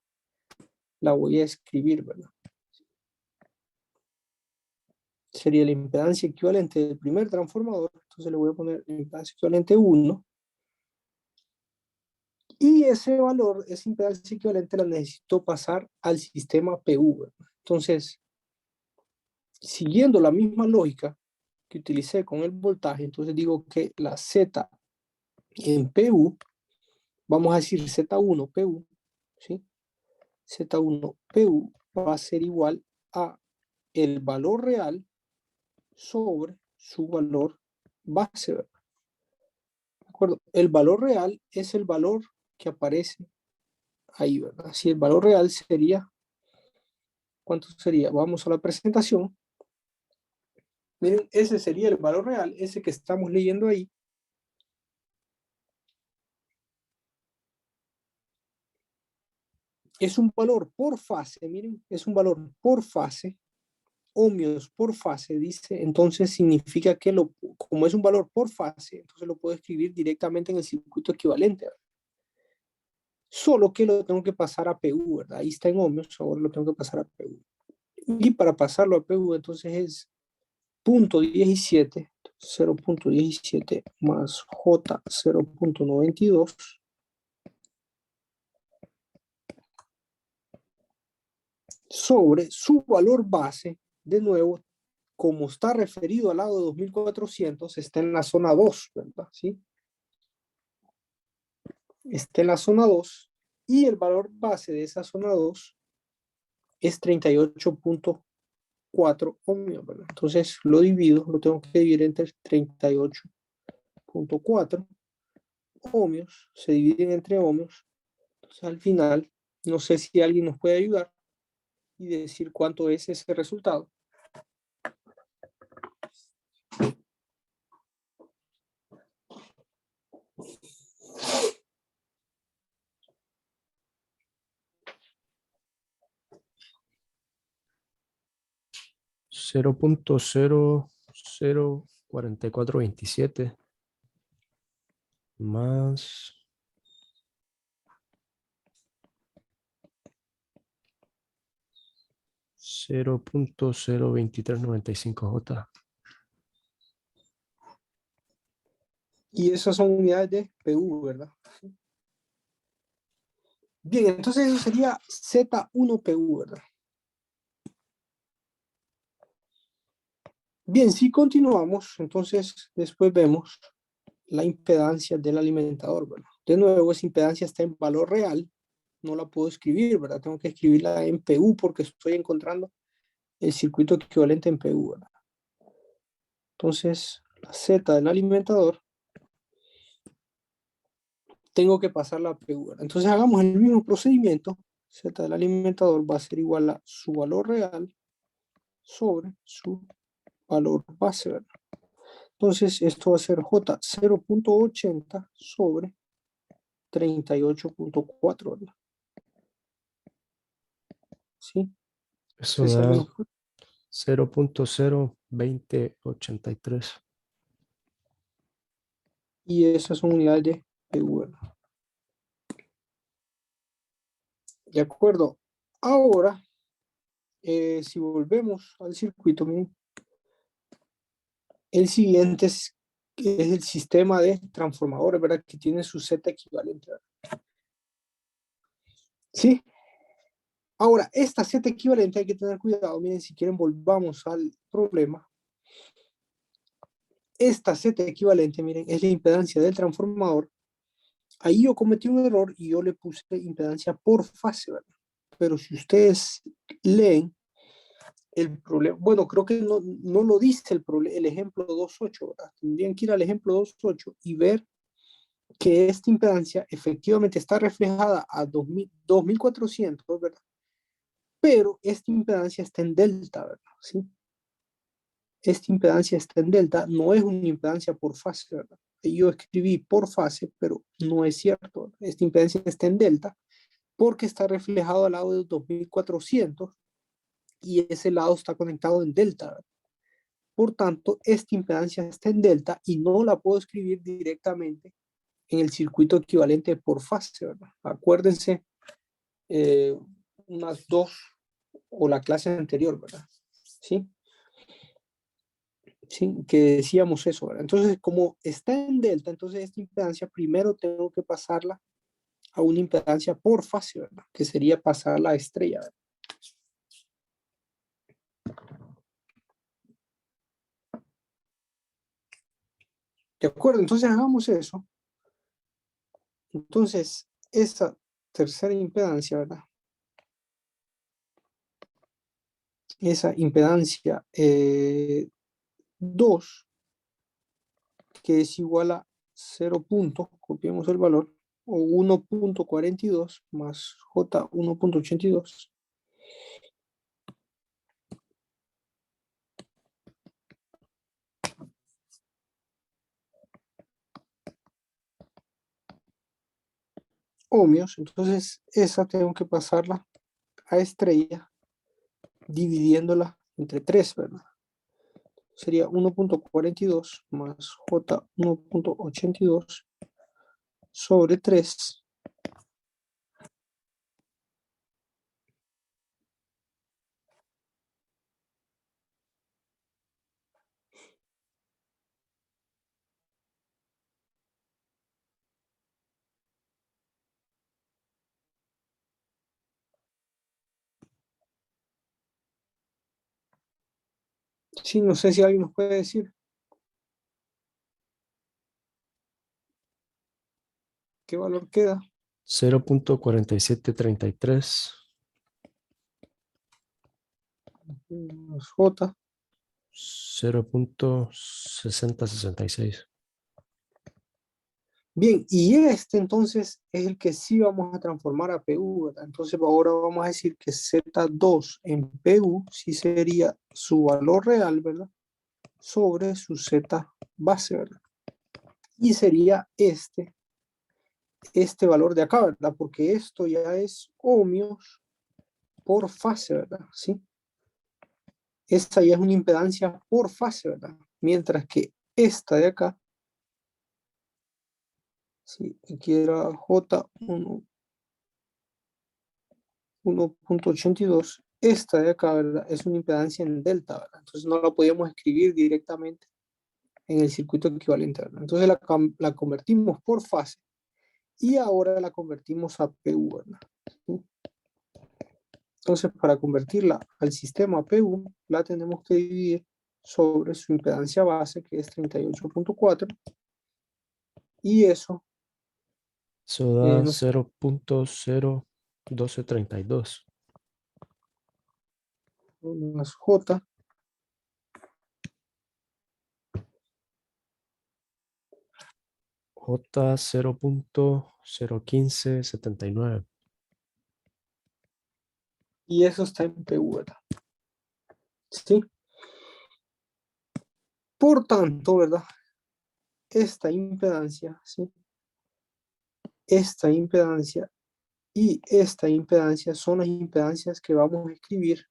la voy a escribir, ¿verdad? Sería la impedancia equivalente del primer transformador. Entonces le voy a poner la impedancia equivalente 1. Y ese valor, esa impedancia equivalente la necesito pasar al sistema PU, ¿verdad? Entonces, siguiendo la misma lógica que utilicé con el voltaje, entonces digo que la Z en PU, vamos a decir Z1 PU, ¿sí? Z1 PU va a ser igual a el valor real sobre su valor base, ¿verdad? ¿De acuerdo? El valor real es el valor que aparece ahí, ¿verdad? Si el valor real sería, ¿cuánto sería? Vamos a la presentación. Miren, ese sería el valor real, ese que estamos leyendo ahí. Es un valor por fase, miren, es un valor por fase, ohmios por fase, dice, entonces significa que como es un valor por fase, entonces lo puedo escribir directamente en el circuito equivalente, ¿verdad? Solo que lo tengo que pasar a PU, ¿verdad? Ahí está en ohmios, ahora lo tengo que pasar a PU. Y para pasarlo a PU, entonces es 0.17, 0.17 más J 0.92 sobre su valor base, de nuevo, como está referido al lado de 2400, está en la zona 2, ¿verdad? ¿Sí? Está en la zona 2 y el valor base de esa zona 2 es 38.4 ohmios, ¿verdad? Entonces lo divido, lo tengo que dividir entre 38.4 ohmios, se dividen entre ohmios. Entonces al final, no sé si alguien nos puede ayudar y decir cuánto es ese resultado. Cero punto cero cero 4427 más 0.02395J. Y esas son unidades de PU, ¿verdad? Bien, entonces eso sería Z1PU, ¿verdad? Bien, si continuamos, entonces después vemos la impedancia del alimentador, ¿verdad? De nuevo, esa impedancia está en valor real, no la puedo escribir, ¿verdad? Tengo que escribirla en PU porque estoy encontrando el circuito equivalente en PU, ¿verdad? Entonces, la Z del alimentador, tengo que pasarla a PU, ¿verdad? Entonces hagamos el mismo procedimiento. Z del alimentador va a ser igual a su valor real sobre su valor base, ¿verdad? Entonces esto va a ser J 0.80 sobre 38.4, ¿verdad? ¿Sí? Eso Entonces, da 0.02083. y esas son unidades de PU, ¿verdad? De acuerdo. Ahora, si volvemos al circuito, miren, el siguiente es el sistema de transformadores, ¿verdad? Que tiene su Z equivalente, ¿verdad? ¿Sí? Ahora, esta Z equivalente hay que tener cuidado. Miren, si quieren volvamos al problema. Esta Z equivalente, miren, es la impedancia del transformador. Ahí yo cometí un error y yo le puse impedancia por fase, ¿verdad? Pero si ustedes leen el problema, bueno, creo que no lo dice el ejemplo 2.8, ¿verdad? Tendrían que ir al ejemplo 2.8 y ver que esta impedancia efectivamente está reflejada a 2400, ¿verdad? Pero esta impedancia está en delta, ¿verdad? ¿Sí? esta impedancia está en delta, no es una impedancia por fase, ¿verdad? Yo escribí por fase, pero no es cierto. Esta impedancia está en delta porque está reflejado al lado de 2400 y ese lado está conectado en delta, ¿verdad? Por tanto, esta impedancia está en delta y no la puedo escribir directamente en el circuito equivalente por fase, ¿verdad? Acuérdense unas dos o la clase anterior, ¿verdad? ¿Sí? Sí, que decíamos eso, ¿verdad? Entonces, como está en delta, entonces esta impedancia primero tengo que pasarla a una impedancia por fase, ¿verdad? Que sería pasarla a estrella, ¿verdad? ¿De acuerdo? Entonces hagamos eso. Entonces, esa tercera impedancia, ¿verdad? Esa impedancia 2, que es igual a 0 puntos, copiamos el valor, o 1.42 más J 1.82. Ohmios, entonces esa tengo que pasarla a estrella dividiéndola entre 3, ¿verdad? Sería 1.42 más J 1.82 sobre 3. Sí, no sé si alguien nos puede decir qué valor queda. 0.4733. Más J. 0.6066. Bien, y este entonces es el que sí vamos a transformar a PU, ¿verdad? Entonces ahora vamos a decir que Z2 en PU sí sería su valor real, ¿verdad? Sobre su Z base, ¿verdad? Y sería este valor de acá, ¿verdad? Porque esto ya es ohmios por fase, ¿verdad? ¿Sí? Esta ya es una impedancia por fase, ¿verdad? Mientras que esta de acá, ¿sí? Aquí era J1, 1.82. Esta de acá, ¿verdad? Es una impedancia en delta, ¿verdad? Entonces no la podíamos escribir directamente en el circuito equivalente, ¿verdad? Entonces la convertimos por fase y ahora la convertimos a PU, ¿verdad? ¿Sí? Entonces, para convertirla al sistema PU, la tenemos que dividir sobre su impedancia base, que es 38.4, y eso Eso da nos 0.01232. más J J 0.01579. y eso está en PU, ¿verdad? ¿Sí? Por tanto, ¿verdad? Esta impedancia, ¿sí? Esta impedancia y esta impedancia son las impedancias que vamos a escribir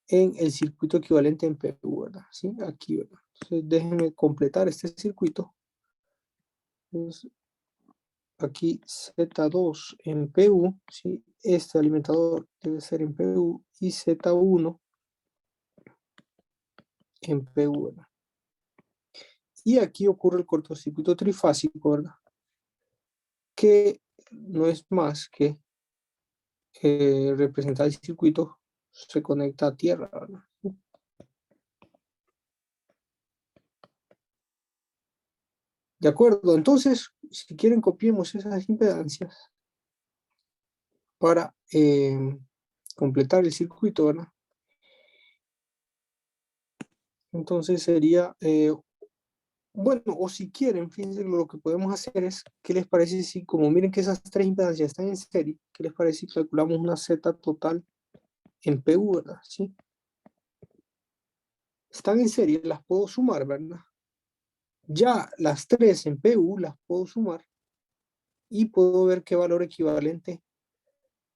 en el circuito equivalente en PU, ¿verdad? ¿Sí? Aquí, ¿verdad? Entonces, déjenme completar este circuito. Entonces, aquí Z2 en PU, ¿sí? Este alimentador debe ser en PU y Z1 en PU, ¿verdad? Y aquí ocurre el cortocircuito trifásico, ¿verdad? Que no es más que representar el circuito se conecta a tierra, ¿verdad? De acuerdo, entonces, si quieren copiemos esas impedancias para completar el circuito, ¿verdad? Entonces sería, bueno, o si quieren, fíjense, lo que podemos hacer es, ¿qué les parece si, como miren que esas tres impedancias están en serie, ¿qué les parece si calculamos una Z total en PU, ¿verdad? ¿Sí? están en serie, las puedo sumar, ¿verdad? Ya las 3 en PU las puedo sumar y puedo ver qué valor equivalente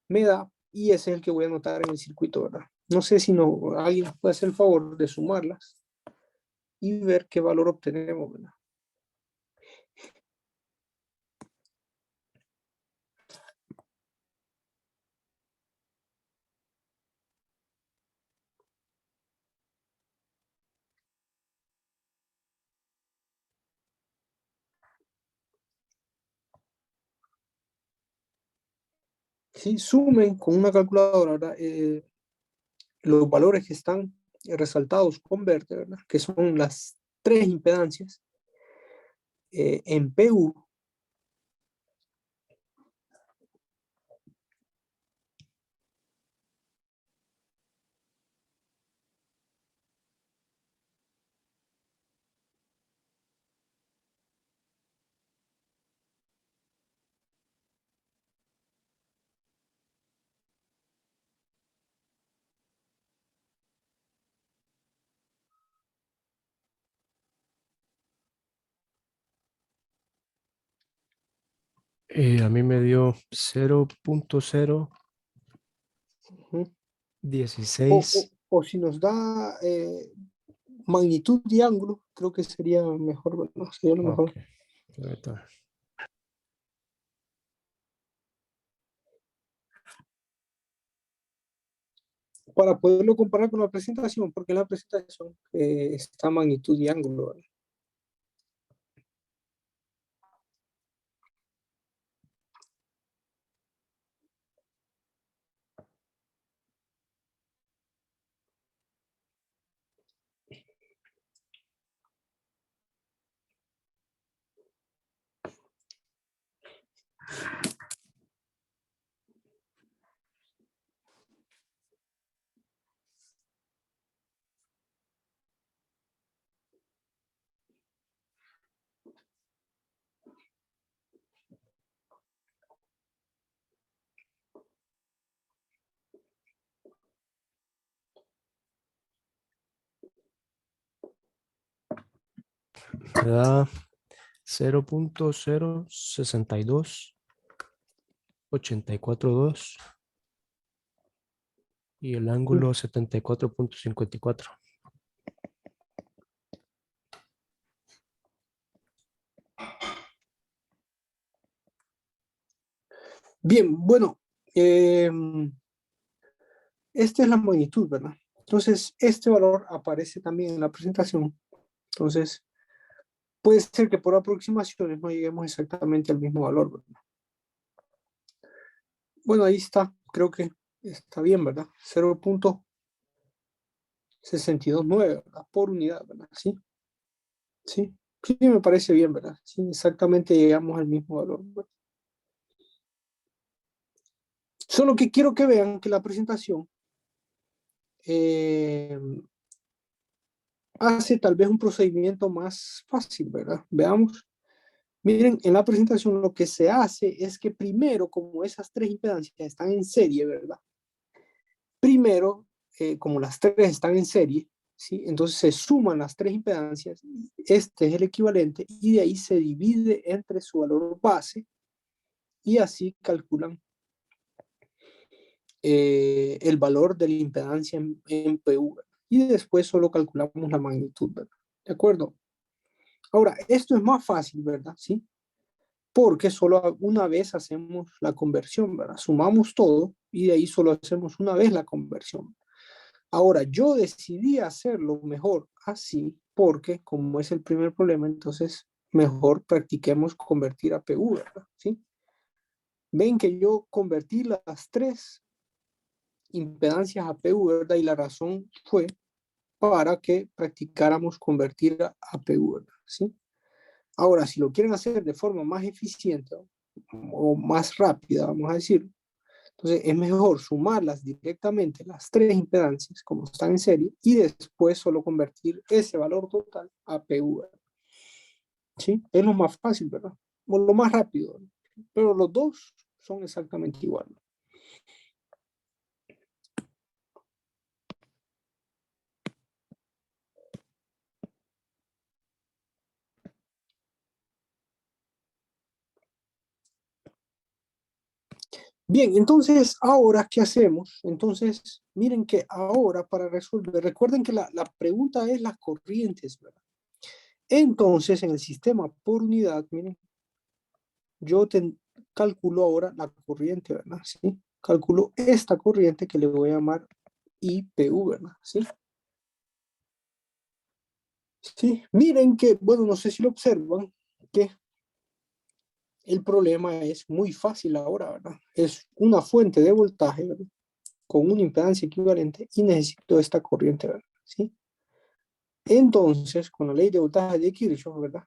me da, y ese es el que voy a anotar en el circuito, ¿verdad? No sé si no, alguien puede hacer el favor de sumarlas y ver qué valor obtenemos, ¿verdad? Sí, sumen con una calculadora, ¿verdad? Los valores que están resaltados con verde, ¿verdad? Que son las 3 impedancias en PU. A mí me dio 0.016. O si nos da magnitud y ángulo, creo que sería mejor, ¿verdad? Sería lo mejor. Ok, permítame. Para poderlo comparar con la presentación, porque en la presentación está magnitud y ángulo, ¿verdad? Me da 0.06284.2 y el ángulo 74.54. Bien, bueno, eh, esta es la magnitud, ¿verdad? Entonces, este valor aparece también en la presentación. Entonces, puede ser que por aproximaciones no lleguemos exactamente al mismo valor, ¿verdad? Bueno, ahí está, creo que está bien, ¿verdad? 0.629, ¿verdad? Por unidad, ¿verdad? Sí, sí, sí, me parece bien, ¿verdad? Sí, exactamente llegamos al mismo valor, ¿verdad? Solo que quiero que vean que la presentación eh, hace tal vez un procedimiento más fácil, ¿verdad? Veamos. Miren, en la presentación lo que se hace es que primero, como esas 3 impedancias están en serie, ¿verdad? Primero, como las 3 están en serie, ¿sí? Entonces se suman las 3 impedancias, este es el equivalente, y de ahí se divide entre su valor base, y así calculan el valor de la impedancia en PU, ¿verdad? Y después solo calculamos la magnitud, ¿verdad? ¿De acuerdo? Ahora, esto es más fácil, ¿verdad? ¿Sí? Porque solo una vez hacemos la conversión, ¿verdad? Sumamos todo y de ahí solo hacemos una vez la conversión. Ahora, yo decidí hacerlo mejor así porque como es el primer problema, entonces mejor practiquemos convertir a PU, ¿verdad? ¿Sí? Ven que yo convertí las 3 impedancias a PU, ¿verdad? Y la razón fue para que practicáramos convertir a PU, ¿verdad? ¿Sí? Ahora, si lo quieren hacer de forma más eficiente o más rápida, vamos a decir, entonces es mejor sumarlas directamente, las 3 impedancias, como están en serie, y después solo convertir ese valor total a PU. ¿Sí? Es lo más fácil, ¿verdad? O lo más rápido, ¿verdad? Pero los dos son exactamente iguales. Bien, entonces, ahora, ¿qué hacemos? Entonces, miren que ahora para resolver, recuerden que la pregunta es las corrientes, ¿verdad? Entonces, en el sistema por unidad, miren, yo calculo ahora la corriente, ¿verdad? ¿Sí? Calculo esta corriente que le voy a llamar IPU, ¿verdad? ¿Sí? Sí, miren que, bueno, no sé si lo observan, que el problema es muy fácil ahora, ¿verdad? Es una fuente de voltaje, ¿verdad? Con una impedancia equivalente y necesito esta corriente, ¿verdad? ¿Sí? Entonces, con la ley de voltaje de Kirchhoff, ¿verdad?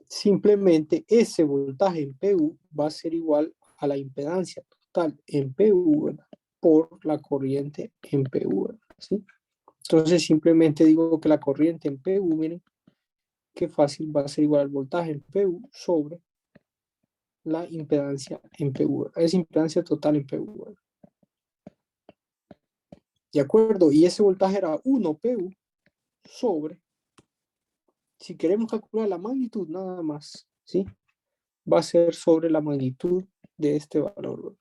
Simplemente ese voltaje en PU va a ser igual a la impedancia total en PU, ¿verdad? Por la corriente en PU, ¿verdad? ¿Sí? Entonces, simplemente digo que la corriente en PU, miren, qué fácil va a ser igual al voltaje en PU sobre la impedancia en PU. Es impedancia total en PU. ¿Verdad? ¿De acuerdo? Y ese voltaje era 1 PU sobre, si queremos calcular la magnitud nada más, ¿sí? Va a ser sobre la magnitud de este valor. ¿Verdad?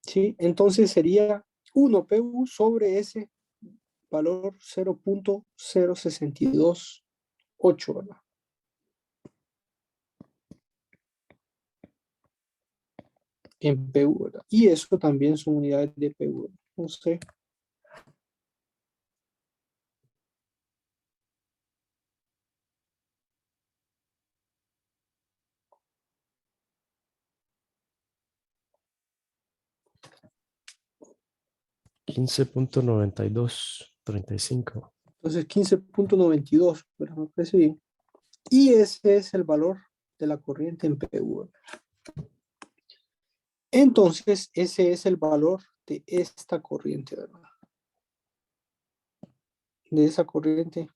¿Sí? Entonces sería 1 PU sobre ese valor 0.0628, ¿verdad? En PU, ¿verdad? Y eso también son unidades de PU. ¿Verdad? No sé. $15.9235. Entonces 15.92, ¿verdad? Me parece bien. Y ese es el valor de la corriente en PU. ¿Verdad? Entonces, ese es el valor de esta corriente, ¿verdad? De esa corriente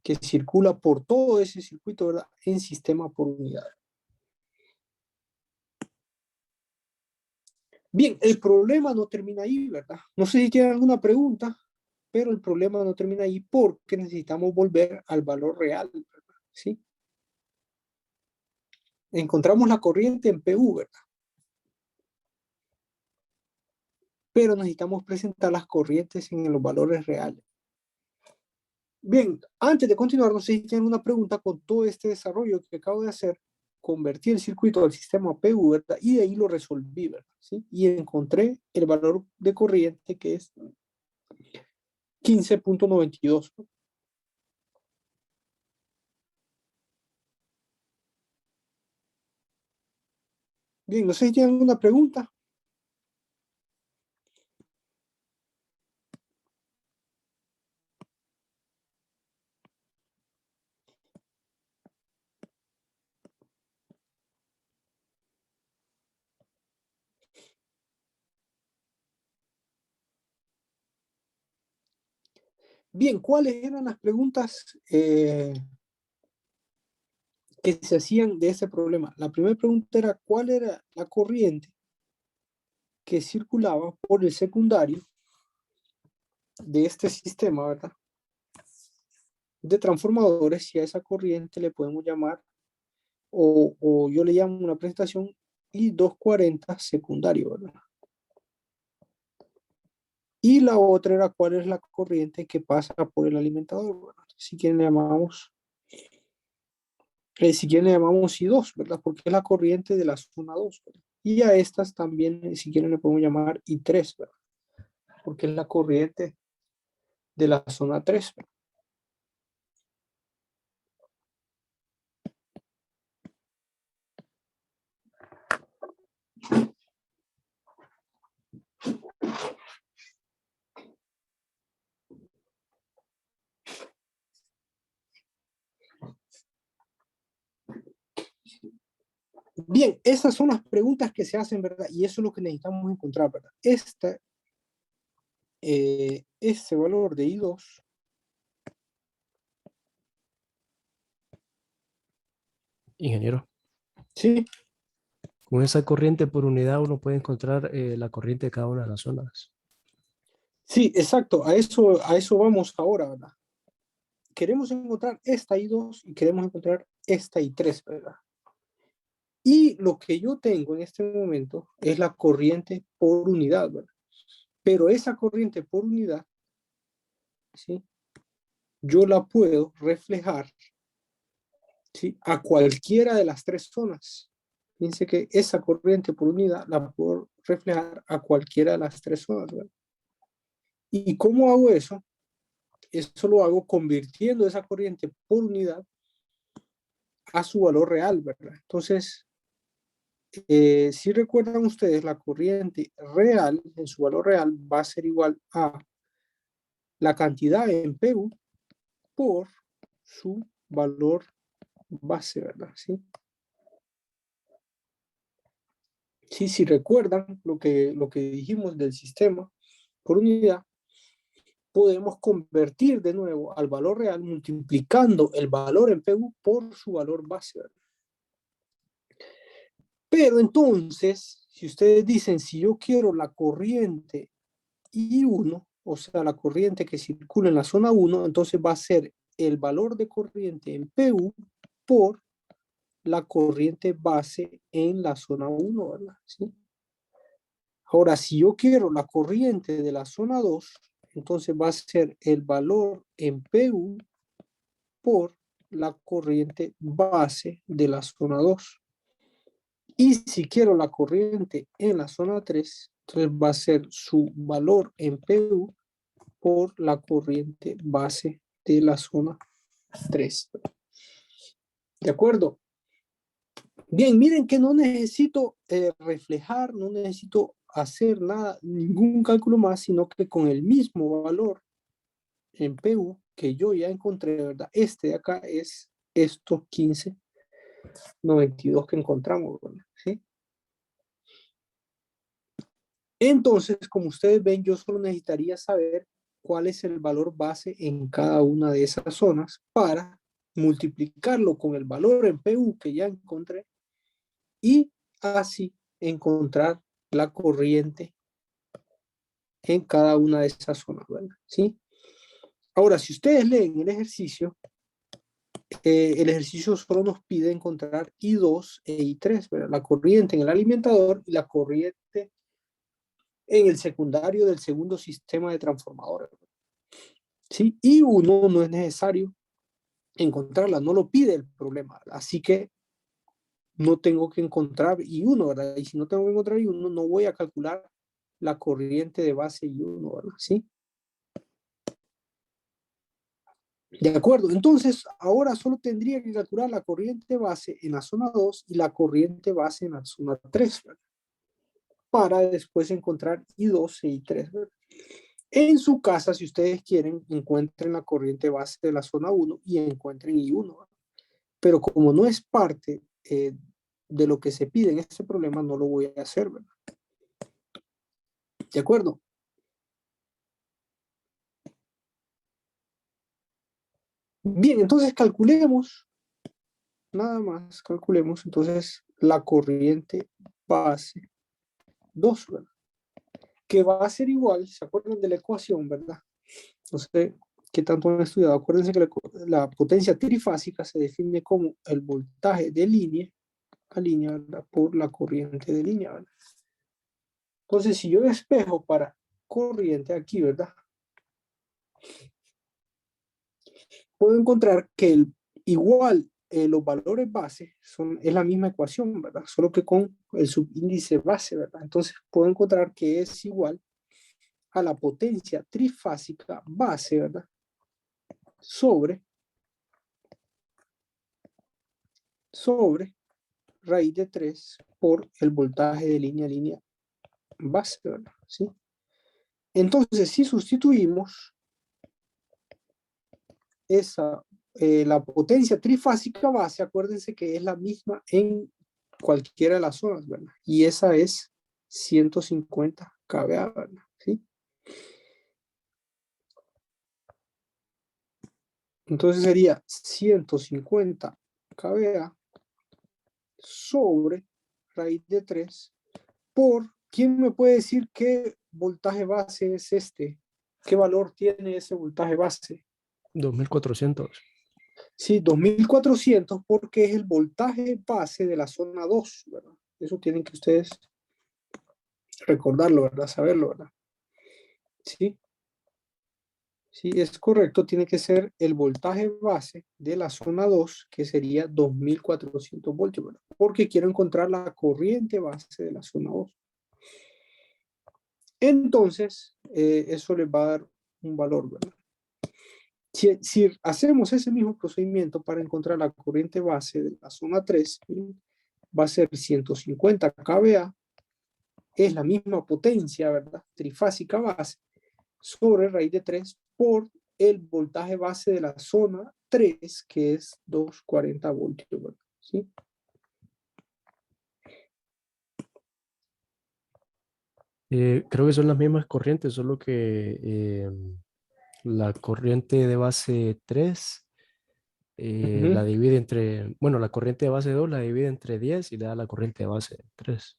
que circula por todo ese circuito, ¿verdad? En sistema por unidad. Bien, el problema no termina ahí, ¿verdad? No sé si tienen alguna pregunta, pero el problema no termina ahí porque necesitamos volver al valor real, ¿verdad? ¿Sí? Encontramos la corriente en PU, ¿verdad? Pero necesitamos presentar las corrientes en los valores reales. Bien, antes de continuar, no sé si tienen una pregunta con todo este desarrollo que acabo de hacer. Convertí el circuito al sistema PU, ¿verdad? Y de ahí lo resolví, ¿verdad? ¿Sí? Y encontré el valor de corriente que es 15.92. Bien, no sé si tienen alguna pregunta. Bien, ¿cuáles eran las preguntas que se hacían de ese problema? La primera pregunta era, ¿cuál era la corriente que circulaba por el secundario de este sistema, ¿verdad? De transformadores, y a esa corriente le podemos llamar, o yo le llamo una presentación I240 secundario, ¿verdad? Y la otra era cuál es la corriente que pasa por el alimentador, ¿verdad? Si quieren le llamamos, si quieren le llamamos I2, ¿verdad? Porque es la corriente de la zona 2, ¿verdad? Y a estas también, si quieren le podemos llamar I3, ¿verdad? Porque es la corriente de la zona 3, ¿verdad? Bien, esas son las preguntas que se hacen, ¿verdad? Y eso es lo que necesitamos encontrar, ¿verdad? Este valor de I2, Ingeniero, ¿sí? con esa corriente por unidad uno puede encontrar la corriente de cada una de las zonas. Sí, exacto, a eso vamos ahora, ¿verdad? Queremos encontrar esta I2 y queremos encontrar esta I3, ¿verdad? Y lo que yo tengo en este momento es la corriente por unidad, ¿verdad? Pero esa corriente por unidad, ¿sí? Yo la puedo reflejar, ¿sí? A cualquiera de las tres zonas. Fíjense que esa corriente por unidad la puedo reflejar a cualquiera de las tres zonas, ¿verdad? ¿Y cómo hago eso? Eso lo hago convirtiendo esa corriente por unidad a su valor real, ¿verdad? Entonces, si recuerdan ustedes, la corriente real, en su valor real, va a ser igual a la cantidad en PU por su valor base, ¿verdad? ¿Sí? Sí, si recuerdan lo que dijimos del sistema por unidad, podemos convertir de nuevo al valor real multiplicando el valor en PU por su valor base, ¿verdad? Pero entonces, si ustedes dicen, si yo quiero la corriente I1, o sea, la corriente que circula en la zona 1, entonces va a ser el valor de corriente en PU por la corriente base en la zona 1, ¿verdad? ¿Sí? Ahora, si yo quiero la corriente de la zona 2, entonces va a ser el valor en PU por la corriente base de la zona 2. Y si quiero la corriente en la zona 3, entonces va a ser su valor en PU por la corriente base de la zona 3. ¿De acuerdo? Bien, miren que no necesito reflejar, no necesito hacer nada, ningún cálculo más, sino que con el mismo valor en PU que yo ya encontré, ¿verdad? Este de acá es estos 1592 que encontramos, ¿verdad? ¿Sí? Entonces, como ustedes ven, yo solo necesitaría saber cuál es el valor base en cada una de esas zonas para multiplicarlo con el valor en PU que ya encontré y así encontrar la corriente en cada una de esas zonas, ¿verdad? ¿Sí? Ahora, si ustedes leen el ejercicio solo nos pide encontrar I2 e I3, ¿verdad? La corriente en el alimentador y la corriente en el secundario del segundo sistema de transformadores. ¿Sí? I1 no es necesario encontrarla, no lo pide el problema, ¿verdad? Así que no tengo que encontrar I1, ¿verdad? Y si no tengo que encontrar I1, no voy a calcular la corriente de base I1, ¿verdad? ¿Sí? De acuerdo, entonces ahora solo tendría que calcular la corriente base en la zona 2 y la corriente base en la zona 3, ¿verdad? Para después encontrar I2 e I3, ¿verdad? En su casa, si ustedes quieren, encuentren la corriente base de la zona 1 y encuentren I1, ¿verdad? Pero como no es parte de lo que se pide en este problema, no lo voy a hacer, ¿verdad? ¿De acuerdo? Bien, entonces calculemos, nada más, calculemos entonces la corriente base 2, ¿verdad? Que va a ser igual, ¿se acuerdan de la ecuación, verdad? No sé qué tanto han estudiado, acuérdense que la potencia trifásica se define como el voltaje de línea a línea, ¿verdad? Por la corriente de línea, ¿verdad? Entonces, si yo despejo para corriente aquí, ¿verdad? Puedo encontrar que igual los valores base es la misma ecuación, ¿verdad? Solo que con el subíndice base, ¿verdad? Entonces puedo encontrar que es igual a la potencia trifásica base, ¿verdad? Sobre raíz de 3 por el voltaje de línea a línea base, ¿verdad? ¿Sí? Entonces, si sustituimos la potencia trifásica base, acuérdense que es la misma en cualquiera de las zonas, ¿verdad? Y esa es 150 kVA, ¿verdad? ¿Sí? Entonces sería 150 kVA sobre raíz de 3 por, ¿quién me puede decir qué voltaje base es este? ¿Qué valor tiene ese voltaje base? 2400. Sí, 2400 porque es el voltaje base de la zona 2, ¿verdad? Eso tienen que ustedes recordarlo, ¿verdad? Saberlo, ¿verdad? Sí, sí, es correcto. Tiene que ser el voltaje base de la zona 2, que sería 2400 voltios, ¿verdad? Porque quiero encontrar la corriente base de la zona 2. Entonces, eso les va a dar un valor, ¿verdad? Si hacemos ese mismo procedimiento para encontrar la corriente base de la zona 3, va a ser 150 kVA, es la misma potencia, ¿verdad? Trifásica base, sobre raíz de 3 por el voltaje base de la zona 3, que es 240 voltios, ¿verdad? ¿Sí? Creo que son las mismas corrientes, solo que la corriente de base 3 la divide entre, bueno, la corriente de base 2 la divide entre 10 y le da la corriente de base 3.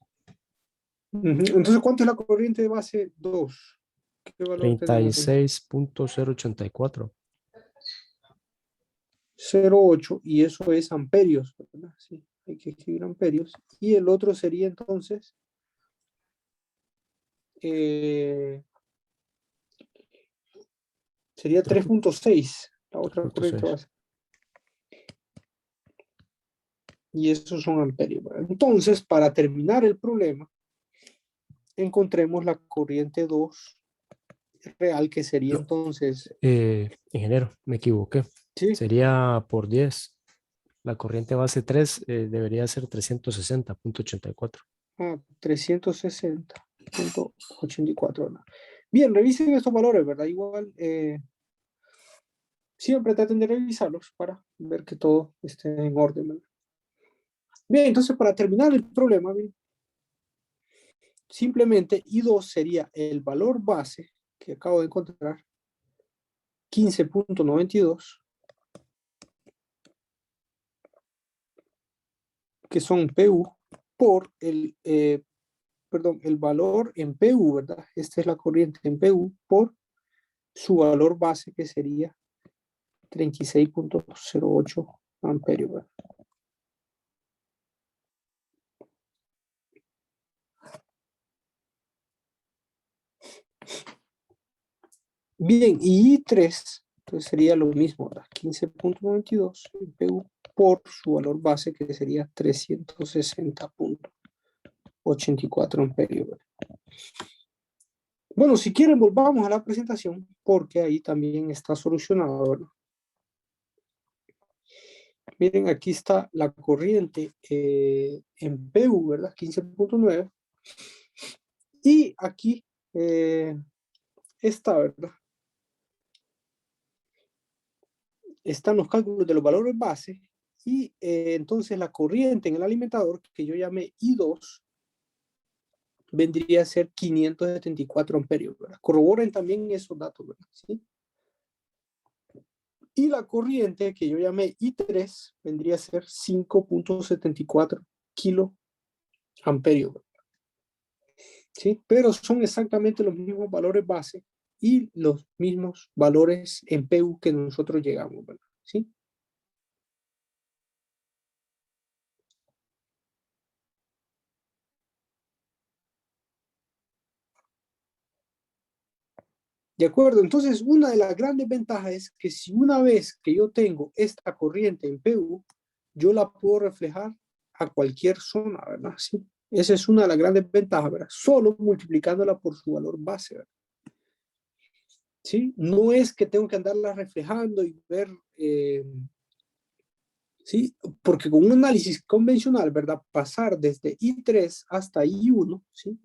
Entonces, ¿cuánto es la corriente de base 2? ¿Qué valor tenemos? 36.084. 0,8 y eso es amperios, ¿verdad? Sí, hay que escribir amperios. Y el otro sería entonces sería 3,6 la otra corriente 3.6. base. Y esos son amperios, ¿verdad? Entonces, para terminar el problema, encontremos la corriente 2 real, que sería No, entonces, ingeniero, me equivoqué. ¿sí? Sería por 10. La corriente base 3 debería ser 360.84. 360,84. ¿No? Bien, revisen estos valores, ¿verdad? Igual, siempre traten de revisarlos para ver que todo esté en orden, ¿verdad? Bien, entonces para terminar el problema, bien, simplemente I2 sería el valor base que acabo de encontrar, 15,92, que son PU, por el valor en PU, ¿verdad? Esta es la corriente en PU por su valor base, que sería 36,08 amperios, ¿verdad? Bien, y I3, entonces sería lo mismo, ¿verdad? 15,92 en PU por su valor base, que sería 360,84 amperios, ¿verdad? Bueno, si quieren, volvamos a la presentación, porque ahí también está solucionado, ¿verdad? Miren, aquí está la corriente en PU, ¿verdad? 15,9. Y aquí está, ¿verdad? Están los cálculos de los valores base. Y entonces la corriente en el alimentador, que yo llamé I2, vendría a ser 574 amperios, ¿verdad? Corroboren también esos datos, ¿verdad? ¿Sí? Y la corriente que yo llamé I3 vendría a ser 5,74 kiloamperios, ¿sí? Pero son exactamente los mismos valores base y los mismos valores en PU que nosotros llegamos, ¿verdad? ¿Sí? De acuerdo, entonces una de las grandes ventajas es que si una vez que yo tengo esta corriente en PU, yo la puedo reflejar a cualquier zona, ¿verdad? Sí. Esa es una de las grandes ventajas, ¿verdad? Solo multiplicándola por su valor base, ¿verdad? ¿Sí? No es que tengo que andarla reflejando y ver, ¿sí? Porque con un análisis convencional, ¿verdad? Pasar desde I3 hasta I1, ¿sí?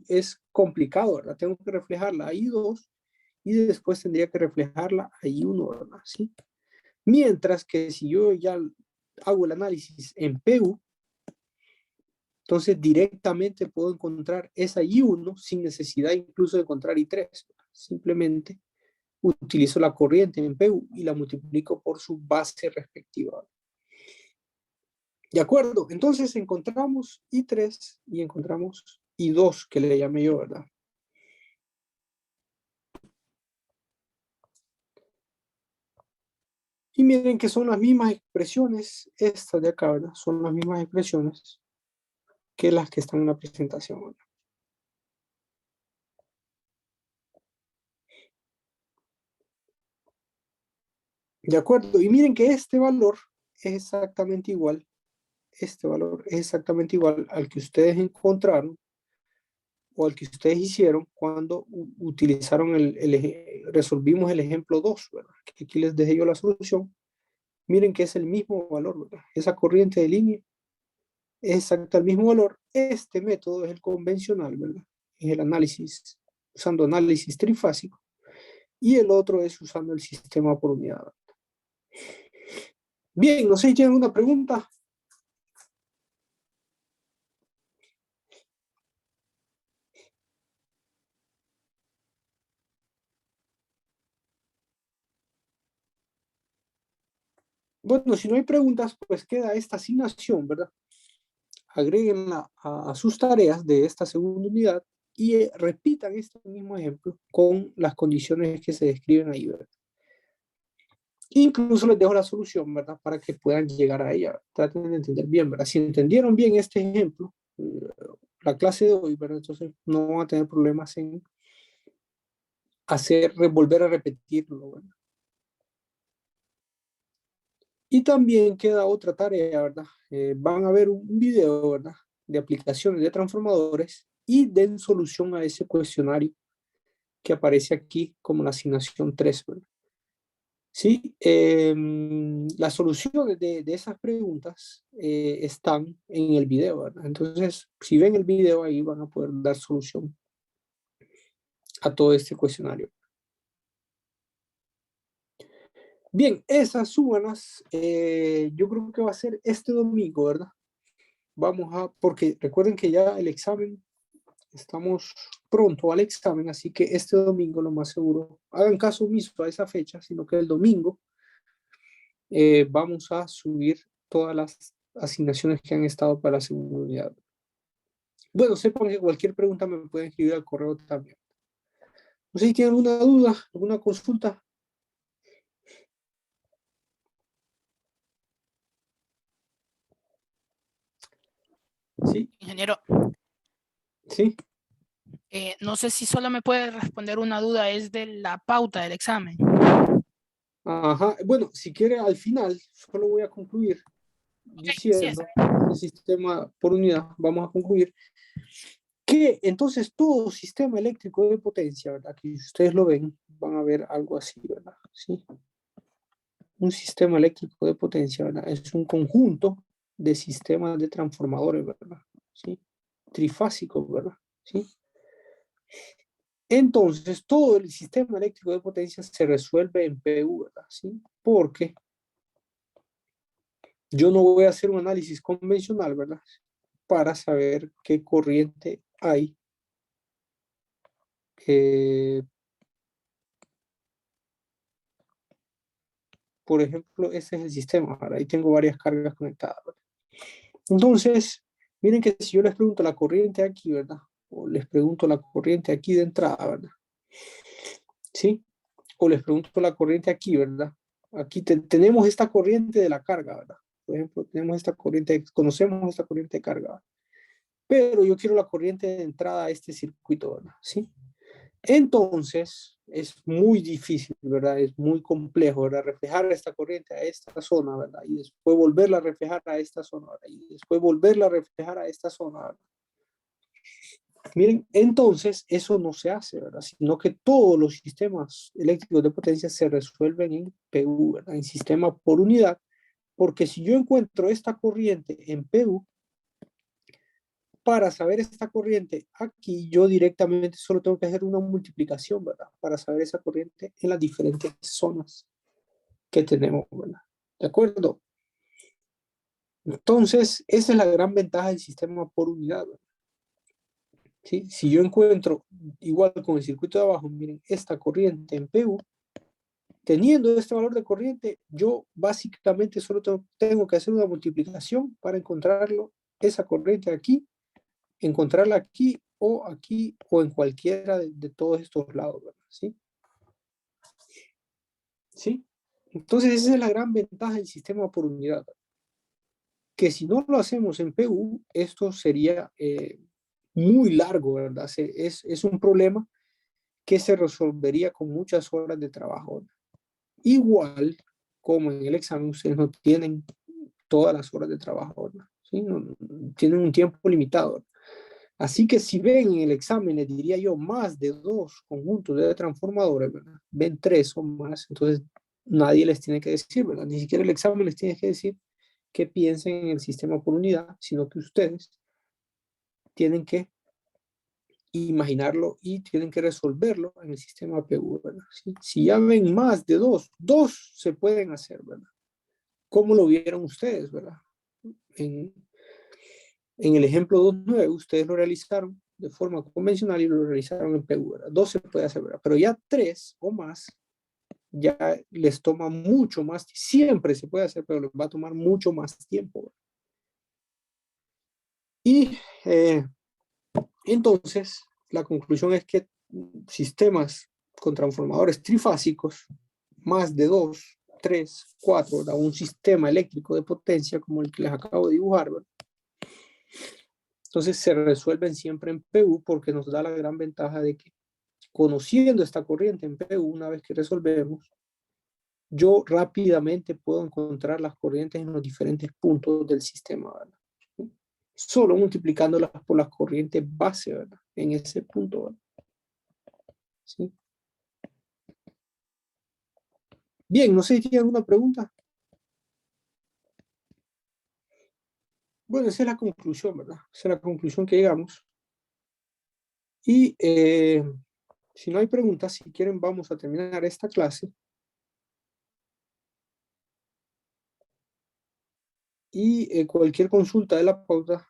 Es complicado, ¿verdad? Tengo que reflejarla a I2 y después tendría que reflejarla a I1, ¿verdad? ¿Sí? Mientras que si yo ya hago el análisis en PU, entonces directamente puedo encontrar esa I1 sin necesidad incluso de encontrar I3. Simplemente utilizo la corriente en PU y la multiplico por su base respectiva. ¿De acuerdo? Entonces encontramos I3 y encontramos I2, que le llamé yo, ¿verdad? Y miren que son las mismas expresiones, estas de acá, ¿verdad? Son las mismas expresiones que las que están en la presentación, ¿verdad? De acuerdo, y miren que este valor es exactamente igual, este valor es exactamente igual al que ustedes encontraron o al que ustedes hicieron cuando utilizaron resolvimos el ejemplo 2, ¿verdad? Que aquí les dejé yo la solución. Miren que es el mismo valor, ¿verdad? Esa corriente de línea es exacta el mismo valor. Este método es el convencional, ¿verdad? Es el análisis, usando análisis trifásico, y el otro es usando el sistema por unidad. Bien, no sé si tienen una pregunta. Bueno, si no hay preguntas, pues queda esta asignación, ¿verdad? Agréguenla a sus tareas de esta segunda unidad y repitan este mismo ejemplo con las condiciones que se describen ahí, ¿verdad? Incluso les dejo la solución, ¿verdad? Para que puedan llegar a ella. Traten de entender bien, ¿verdad? Si entendieron bien este ejemplo, la clase de hoy, ¿verdad? Entonces no van a tener problemas en volver a repetirlo, ¿verdad? Y también queda otra tarea, ¿verdad? Van a ver un video, ¿verdad? De aplicaciones de transformadores y den solución a ese cuestionario que aparece aquí como la asignación 3, ¿verdad? Sí, las soluciones de esas preguntas están en el video, ¿verdad? Entonces, si ven el video ahí van a poder dar solución a todo este cuestionario. Bien, esas súbanas, yo creo que va a ser este domingo, ¿verdad? Porque recuerden que ya el examen, estamos pronto al examen, así que este domingo lo más seguro, hagan caso omiso a esa fecha, sino que el domingo vamos a subir todas las asignaciones que han estado para la segunda unidad. Bueno, sepan que cualquier pregunta me pueden escribir al correo también. No sé si tienen alguna duda, alguna consulta. Sí, Ingeniero, sí. no sé si solo me puede responder una duda, es de la pauta del examen. Ajá. Bueno, si quiere al final, solo voy a concluir diciendo el sistema por unidad. Vamos a concluir que entonces todo sistema eléctrico de potencia, ¿verdad? Que si ustedes lo ven, van a ver algo así, ¿verdad? Sí. Un sistema eléctrico de potencia, ¿verdad? Es un conjunto de sistemas de transformadores, ¿verdad? ¿Sí? Trifásicos, ¿verdad? ¿Sí? Entonces, todo el sistema eléctrico de potencia se resuelve en PU, ¿verdad? ¿Sí? Porque yo no voy a hacer un análisis convencional, ¿verdad? Para saber qué corriente hay. Por ejemplo, este es el sistema, ¿verdad? Ahí tengo varias cargas conectadas, ¿verdad? Entonces, miren que si yo les pregunto la corriente aquí, ¿verdad? O les pregunto la corriente aquí de entrada, ¿verdad? ¿Sí? O les pregunto la corriente aquí, ¿verdad? Aquí tenemos esta corriente de la carga, ¿verdad? Por ejemplo, tenemos esta corriente, conocemos esta corriente de carga, ¿verdad? Pero yo quiero la corriente de entrada a este circuito, ¿verdad? ¿Sí? Entonces, es muy difícil, ¿verdad? Es muy complejo, ¿verdad? Reflejar esta corriente a esta zona, ¿verdad? Y después volverla a reflejar a esta zona, ¿verdad? Y después volverla a reflejar a esta zona, ¿verdad? Miren, entonces eso no se hace, ¿verdad? Sino que todos los sistemas eléctricos de potencia se resuelven en PU, ¿verdad? En sistema por unidad, porque si yo encuentro esta corriente en PU, para saber esta corriente aquí, yo directamente solo tengo que hacer una multiplicación, ¿verdad? Para saber esa corriente en las diferentes zonas que tenemos, ¿verdad? ¿De acuerdo? Entonces, esa es la gran ventaja del sistema por unidad, ¿verdad? ¿Sí? Si yo encuentro, igual con el circuito de abajo, miren, esta corriente en PU, teniendo este valor de corriente, yo básicamente solo tengo que hacer una multiplicación para encontrarlo, esa corriente aquí, encontrarla aquí o en cualquiera de todos estos lados, ¿verdad? ¿Sí? ¿Sí? Entonces esa es la gran ventaja del sistema por unidad. Que si no lo hacemos en PU, esto sería muy largo, ¿verdad? Es un problema que se resolvería con muchas horas de trabajo. Igual como en el examen, ustedes no tienen todas las horas de trabajo, ¿verdad? ¿Sí? No, tienen un tiempo limitado, ¿verdad? Así que si ven en el examen, les diría yo, más de 2 conjuntos de transformadores, ¿verdad? Ven 3 o más, entonces nadie les tiene que decir, ¿verdad? Ni siquiera el examen les tiene que decir que piensen en el sistema por unidad, sino que ustedes tienen que imaginarlo y tienen que resolverlo en el sistema PU, ¿verdad? ¿Sí? Si ya ven más de 2 se pueden hacer, ¿verdad? ¿Cómo lo vieron ustedes, verdad? En el ejemplo 2.9, ustedes lo realizaron de forma convencional y lo realizaron en PU, ¿verdad? 2 se puede hacer, ¿verdad? Pero ya 3 o más ya les toma mucho más, siempre se puede hacer, pero les va a tomar mucho más tiempo, ¿verdad? Y entonces, la conclusión es que sistemas con transformadores trifásicos, más de 2, 3, 4, ¿verdad? Un sistema eléctrico de potencia como el que les acabo de dibujar, ¿verdad? Entonces se resuelven siempre en PU porque nos da la gran ventaja de que conociendo esta corriente en PU, una vez que resolvemos, yo rápidamente puedo encontrar las corrientes en los diferentes puntos del sistema, ¿verdad? Solo multiplicándolas por las corrientes base, ¿verdad? En ese punto, ¿verdad? ¿Sí? Bien, no sé si tienen alguna pregunta. Bueno, esa es la conclusión, ¿verdad? Esa es la conclusión que llegamos. Y si no hay preguntas, si quieren, vamos a terminar esta clase. Y cualquier consulta de la pauta